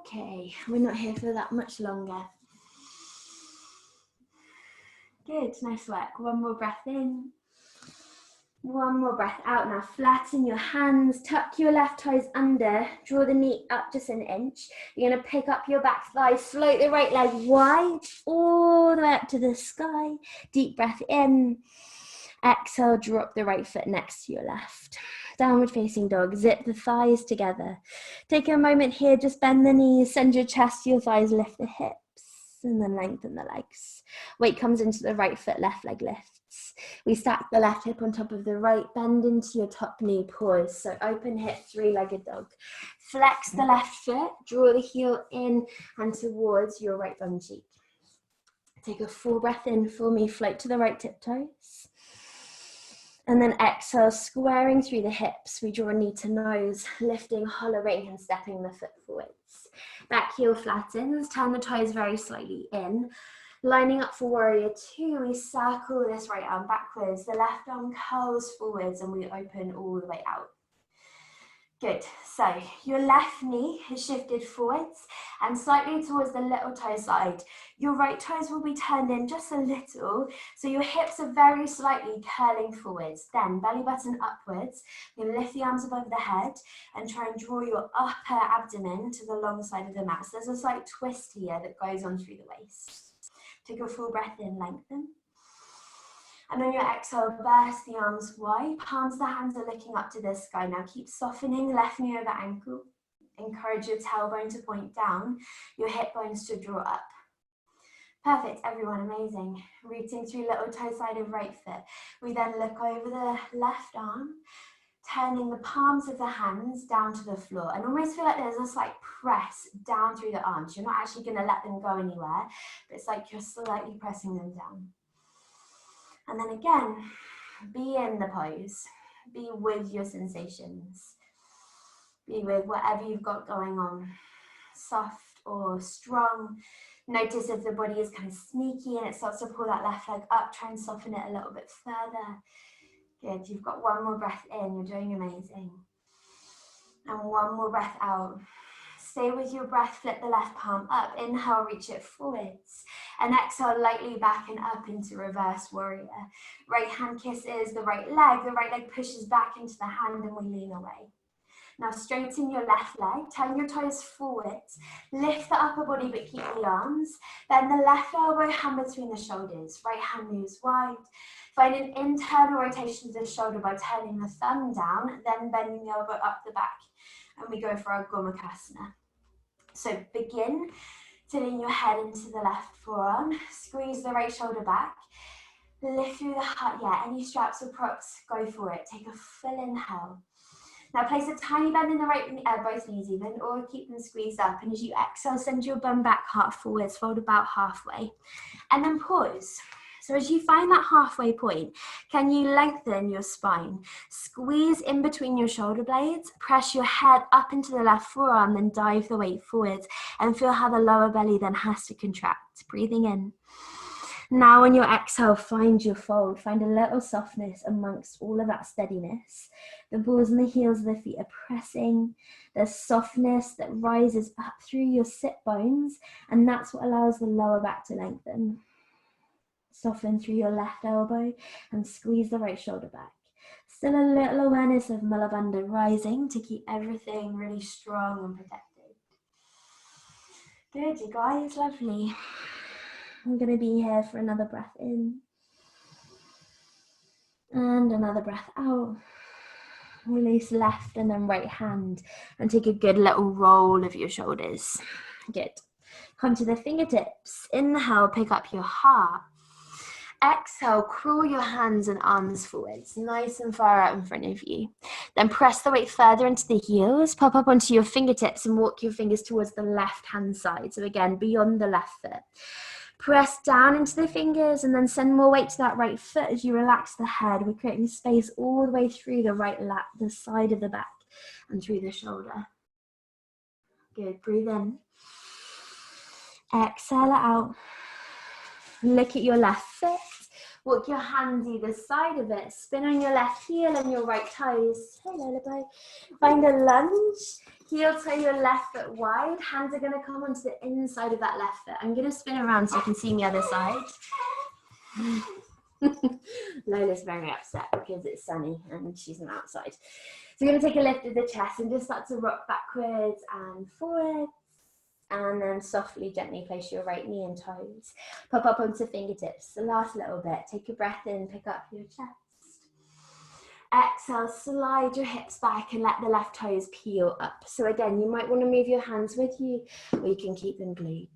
Okay, we're not here for that much longer. Good, nice work. One more breath in. One more breath out. Now flatten your hands, tuck your left toes under, draw the knee up just an inch. You're going to pick up your back thigh, float the right leg wide, all the way up to the sky. Deep breath in. Exhale, drop the right foot next to your left. Downward facing dog, zip the thighs together. Take a moment here, just bend the knees, send your chest to your thighs, lift the hips. and then lengthen the legs. Weight comes into the right foot, left leg lifts. We stack the left hip on top of the right, bend into your top knee, pause. So open hip, three-legged dog. Flex the left foot, draw the heel in and towards your right bum cheek. Take a full breath in for me, float to the right tiptoes. And then exhale, squaring through the hips. We draw knee to nose, lifting, hollowing and stepping the foot forwards. Back heel flattens, turn the toes very slightly in. Lining up for warrior two, we circle this right arm backwards. The left arm curls forwards and we open all the way out. Good, so your left knee is shifted forwards and slightly towards the little toe side. Your right toes will be turned in just a little, so your hips are very slightly curling forwards. Then belly button upwards, you lift the arms above the head and try and draw your upper abdomen to the long side of the mat. So there's a slight twist here that goes on through the waist. Take a full breath in, lengthen. And on your exhale, burst the arms wide. Palms of the hands are looking up to the sky. Now keep softening, left knee over ankle. Encourage your tailbone to point down, your hip bones to draw up. Perfect, everyone, amazing. Rooting through little toe side of right foot. We then look over the left arm, turning the palms of the hands down to the floor and almost feel like there's a slight press down through the arms. You're not actually going to let them go anywhere, but it's like you're slightly pressing them down. And then again, be in the pose, be with your sensations, be with whatever you've got going on, soft or strong. Notice if the body is kind of sneaky and it starts to pull that left leg up, try and soften it a little bit further. Good, you've got one more breath in, you're doing amazing. And one more breath out. Stay with your breath, flip the left palm up, inhale, reach it forwards, and exhale lightly back and up into reverse warrior. Right hand kisses the right leg pushes back into the hand and we lean away. Now straighten your left leg, turn your toes forwards, lift the upper body but keep the arms, bend the left elbow, hand between the shoulders, right hand moves wide. Find an internal rotation of the shoulder by turning the thumb down, then bending the elbow up the back, and we go for our Gomukhasana. So begin to lean your head into the left forearm, squeeze the right shoulder back, lift through the heart. Yeah, any straps or props, go for it. Take a full inhale. Now place a tiny bend in the right, both knees even, or keep them squeezed up. And as you exhale, send your bum back, heart forwards, fold about halfway. And then pause. So as you find that halfway point, can you lengthen your spine? Squeeze in between your shoulder blades, press your head up into the left forearm, then dive the weight forwards and feel how the lower belly then has to contract. Breathing in. Now on your exhale, find your fold, find a little softness amongst all of that steadiness. The balls and the heels of the feet are pressing. There's softness that rises up through your sit bones, and that's what allows the lower back to lengthen. Soften through your left elbow and squeeze the right shoulder back. Still a little awareness of Mula Bandha rising to keep everything really strong and protected. Good, you guys, lovely. I'm going to be here for another breath in and another breath out. Release left and then right hand and take a good little roll of your shoulders. Good. Come to the fingertips. Inhale, pick up your heart. Exhale, crawl your hands and arms forwards, nice and far out in front of you. Then press the weight further into the heels, pop up onto your fingertips and walk your fingers towards the left hand side. So again, beyond the left foot. Press down into the fingers and then send more weight to that right foot as you relax the head. We're creating space all the way through the right lat, the side of the back and through the shoulder. Good, breathe in. Exhale it out. Look at your left foot. Walk your hands either side of it. Spin on your left heel and your right toes. Hey, lullaby. Find a lunge. Heel toe your left foot wide. Hands are going to come onto the inside of that left foot. I'm going to spin around so you can see the other side. Lola's very upset because it's sunny and she's not outside. So you're going to take a lift of the chest and just start to rock backwards and forwards. And then softly, gently place your right knee and toes. Pop up onto fingertips. The last little bit. Take a breath in, pick up your chest. Exhale, slide your hips back and let the left toes peel up. So again, you might want to move your hands with you, or you can keep them glued.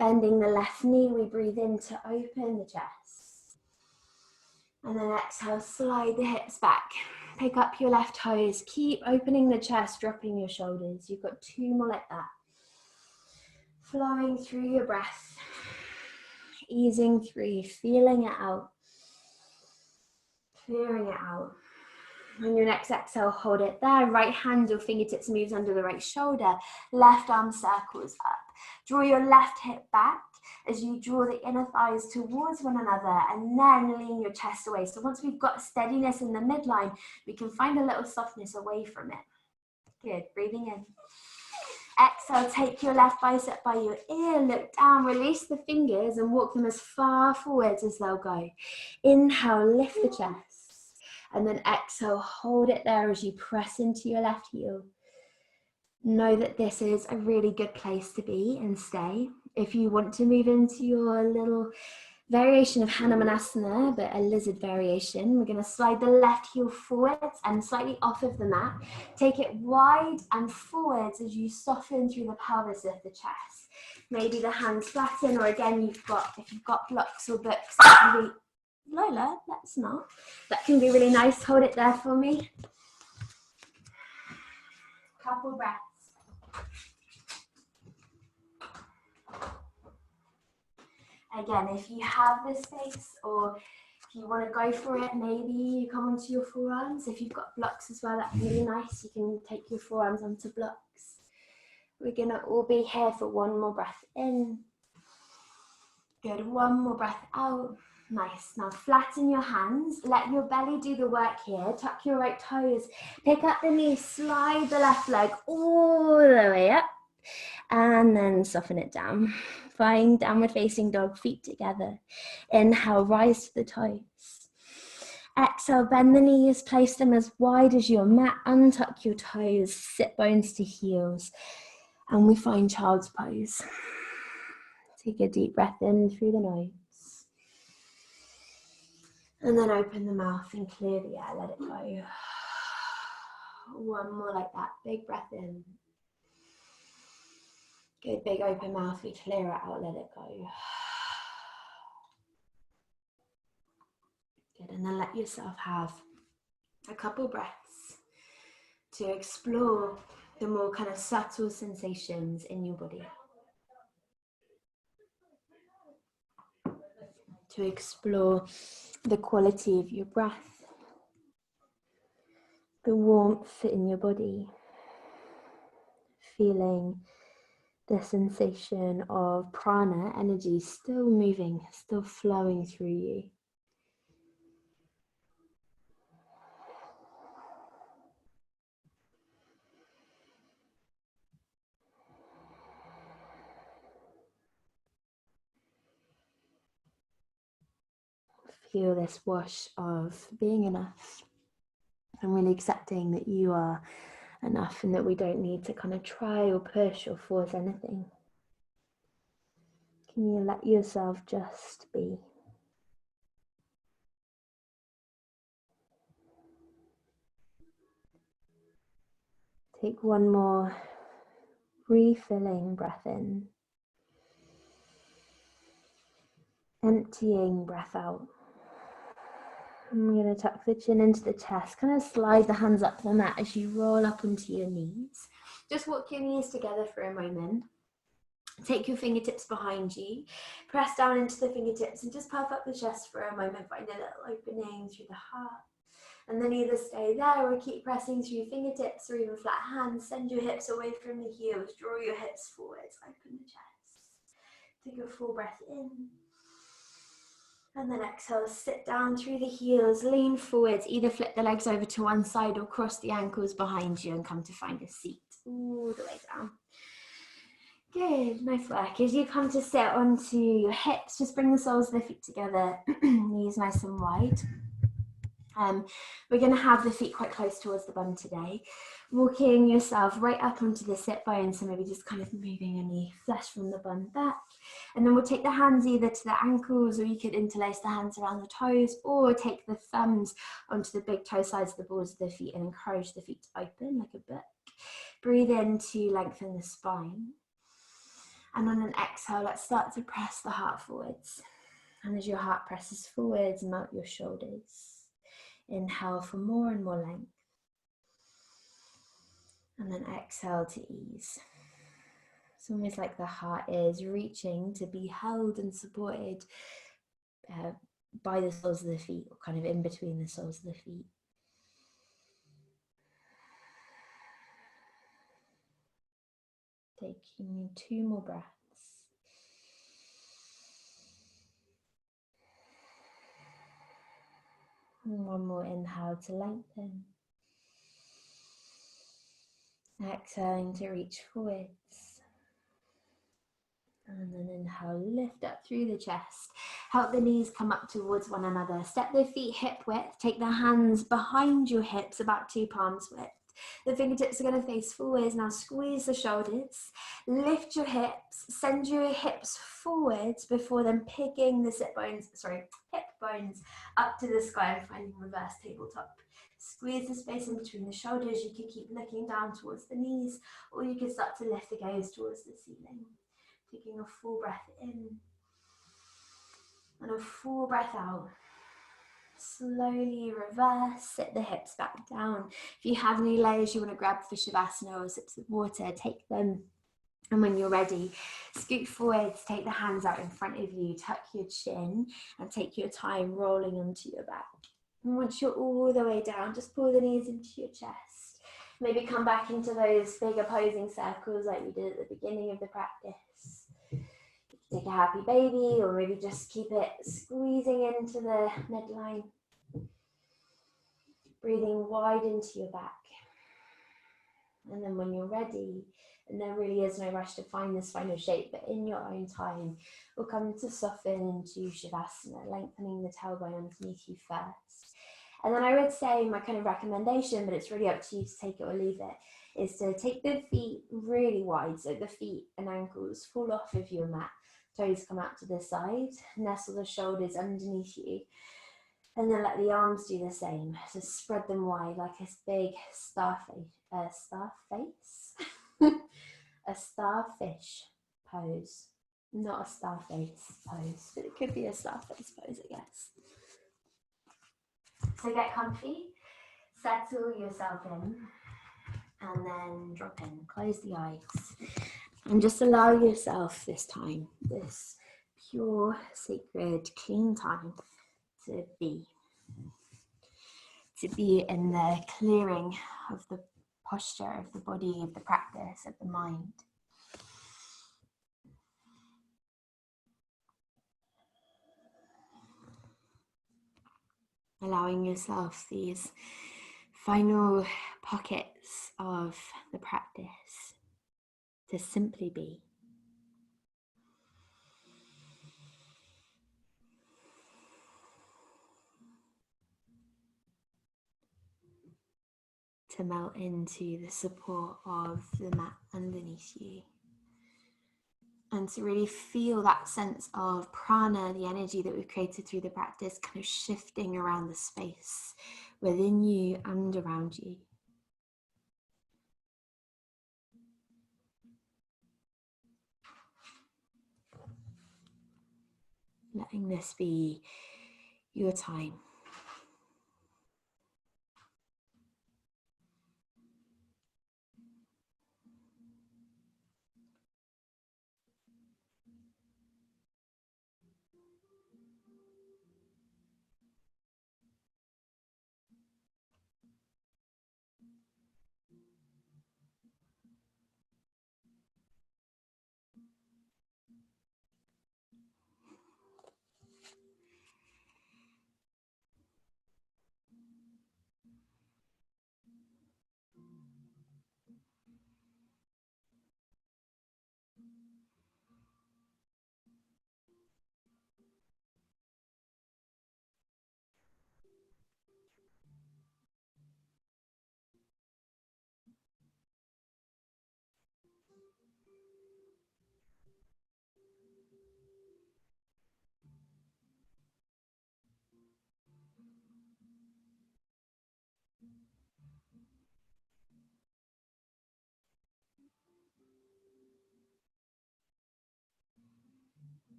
Bending the left knee, we breathe in to open the chest. And then exhale, slide the hips back. Pick up your left toes, keep opening the chest, dropping your shoulders. You've got 2 more like that. Flowing through your breath, easing through, feeling it out, clearing it out. On your next exhale, hold it there. Right hand or fingertips moves under the right shoulder. Left arm circles up. Draw your left hip back as you draw the inner thighs towards one another, and then lean your chest away. So once we've got steadiness in the midline, we can find a little softness away from it. Good, breathing in. Exhale, take your left bicep by your ear, look down, release the fingers and walk them as far forwards as they'll go. Inhale, lift the chest. And then exhale, hold it there as you press into your left heel. Know that this is a really good place to be and stay. If you want to move into your little variation of Hanumanasana, but a lizard variation, we're going to slide the left heel forwards and slightly off of the mat. Take it wide and forwards as you soften through the pelvis of the chest. Maybe the hands flatten, or again, if you've got blocks or books, that can be, Lola, that's not. That can be really nice. Hold it there for me. Couple breaths. Again, if you have the space, or if you want to go for it, maybe you come onto your forearms. If you've got blocks as well, that can be nice. You can take your forearms onto blocks. We're going to all be here for 1 more breath in. Good, 1 more breath out. Nice. Now flatten your hands. Let your belly do the work here. Tuck your right toes. Pick up the knees. Slide the left leg all the way up. And then soften it down. Find downward facing dog, feet together. Inhale, rise to the toes. Exhale, bend the knees, place them as wide as your mat. Untuck your toes, sit bones to heels. And we find child's pose. Take a deep breath in through the nose. And then open the mouth and clear the air, let it go. 1 more like that, big breath in. Good, big open mouth, we clear it out, let it go. Good, and then let yourself have a couple breaths to explore the more kind of subtle sensations in your body. To explore the quality of your breath, the warmth in your body, feeling the sensation of prana, energy, still moving, still flowing through you. Feel this wash of being enough and really accepting that you are enough and that we don't need to kind of try or push or force anything. Can you let yourself just be? Take 1 more refilling breath in. Emptying breath out. I'm going to tuck the chin into the chest, kind of slide the hands up the mat as you roll up onto your knees. Just walk your knees together for a moment. Take your fingertips behind you, press down into the fingertips and just puff up the chest for a moment. Find a little opening through the heart. And then either stay there or keep pressing through fingertips or even flat hands. Send your hips away from the heels. Draw your hips forwards. Open the chest. Take a full breath in. And then exhale, sit down through the heels, lean forwards, either flip the legs over to one side or cross the ankles behind you and come to find a seat all the way down. Good, nice work. As you come to sit onto your hips, just bring the soles of the feet together, knees nice and wide. We're going to have the feet quite close towards the bum today. Walking yourself right up onto the sit bone, so maybe just kind of moving any flesh from the bum back. And then we'll take the hands either to the ankles, or you could interlace the hands around the toes, or take the thumbs onto the big toe sides of the balls of the feet and encourage the feet to open like a book. Breathe in to lengthen the spine. And on an exhale, let's start to press the heart forwards. And as your heart presses forwards, melt your shoulders. Inhale for more and more length. And then exhale to ease. It's almost like the heart is reaching to be held and supported by the soles of the feet, or kind of in between the soles of the feet. Taking 2 more breaths. And 1 more inhale to lengthen. Exhaling to reach forwards. And then inhale, lift up through the chest. Help the knees come up towards one another. Step the feet hip width. Take the hands behind your hips, about 2 palms width. The fingertips are going to face forwards. Now squeeze the shoulders. Lift your hips. Send your hips forwards before then picking the hip bones up to the sky and finding reverse tabletop. Squeeze the space in between the shoulders. You could keep looking down towards the knees, or you could start to lift the gaze towards the ceiling. Taking a full breath in and a full breath out. Slowly reverse, sit the hips back down. If you have any layers you want to grab for Shavasana or sips of water, take them. And when you're ready, scoot forwards, take the hands out in front of you, tuck your chin, and take your time rolling onto your back. And once you're all the way down, just pull the knees into your chest. Maybe come back into those big opposing circles like we did at the beginning of the practice. Take a happy baby, or maybe just keep it squeezing into the midline. Breathing wide into your back. And then when you're ready, and there really is no rush to find this final shape, but in your own time, we'll come to soften into Shavasana, lengthening the tailbone underneath you first. And then I would say my kind of recommendation, but it's really up to you to take it or leave it, is to take the feet really wide, so the feet and ankles fall off of your mat. Toes come out to the side, nestle the shoulders underneath you, and then let the arms do the same. So spread them wide like a big a starfish pose. Not a starface pose, but it could be a starface pose, I guess. So get comfy, settle yourself in, and then drop in. Close the eyes. And just allow yourself this time, this pure, sacred, clean time to be in the clearing of the posture, of the body, of the practice, of the mind. Allowing yourself these final pockets of the practice to simply be. To melt into the support of the mat underneath you. And to really feel that sense of prana, the energy that we've created through the practice, kind of shifting around the space within you and around you. Letting this be your time.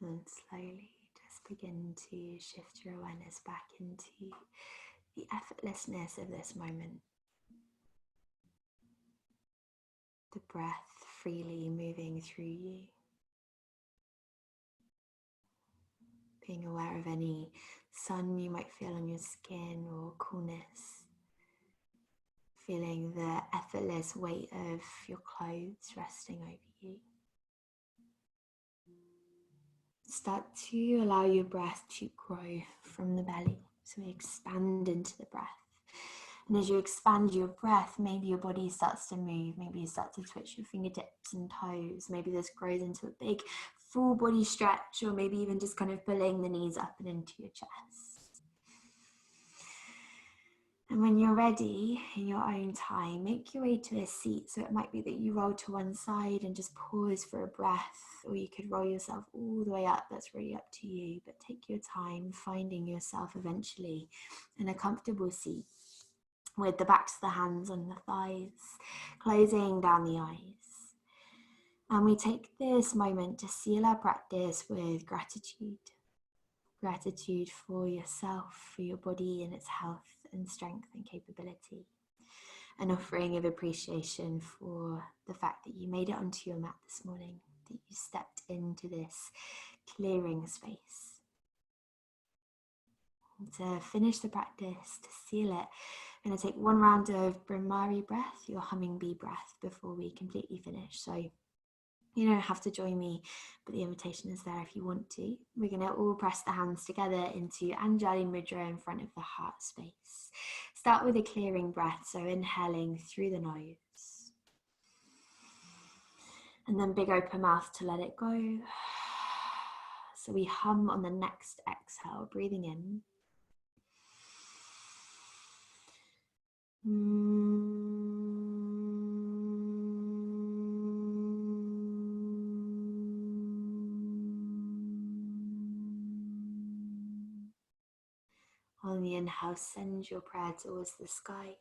And slowly just begin to shift your awareness back into the effortlessness of this moment. The breath freely moving through you. Being aware of any sun you might feel on your skin or coolness. Feeling the effortless weight of your clothes resting over you. Start to allow your breath to grow from the belly. So we expand into the breath. And as you expand your breath, maybe your body starts to move. Maybe you start to twitch your fingertips and toes. Maybe this grows into a big full body stretch, or maybe even just kind of pulling the knees up and into your chest. And when you're ready, in your own time, make your way to a seat. So it might be that you roll to one side and just pause for a breath, or you could roll yourself all the way up. That's really up to you, but take your time finding yourself eventually in a comfortable seat with the backs of the hands on the thighs, closing down the eyes. And we take this moment to seal our practice with gratitude. Gratitude for yourself, for your body and its health and strength and capability. An offering of appreciation for the fact that you made it onto your mat this morning, that you stepped into this clearing space. And to finish the practice, to seal it, I'm going to take one round of Brahmari breath, your humming bee breath, before we completely finish. So you don't have to join me, but the invitation is there if you want to. We're going to all press the hands together into Anjali Mudra in front of the heart space. Start with a clearing breath, so inhaling through the nose. And then big open mouth to let it go. So we hum on the next exhale, breathing in. On the inhale, send your prayer towards the sky.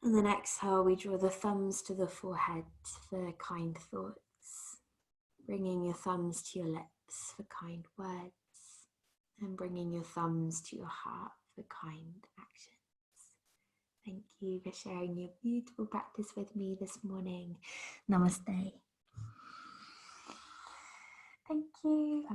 And then exhale, we draw the thumbs to the forehead for kind thoughts. Bringing your thumbs to your lips for kind words. And bringing your thumbs to your heart for kind actions. Thank you for sharing your beautiful practice with me this morning. Namaste. Thank you.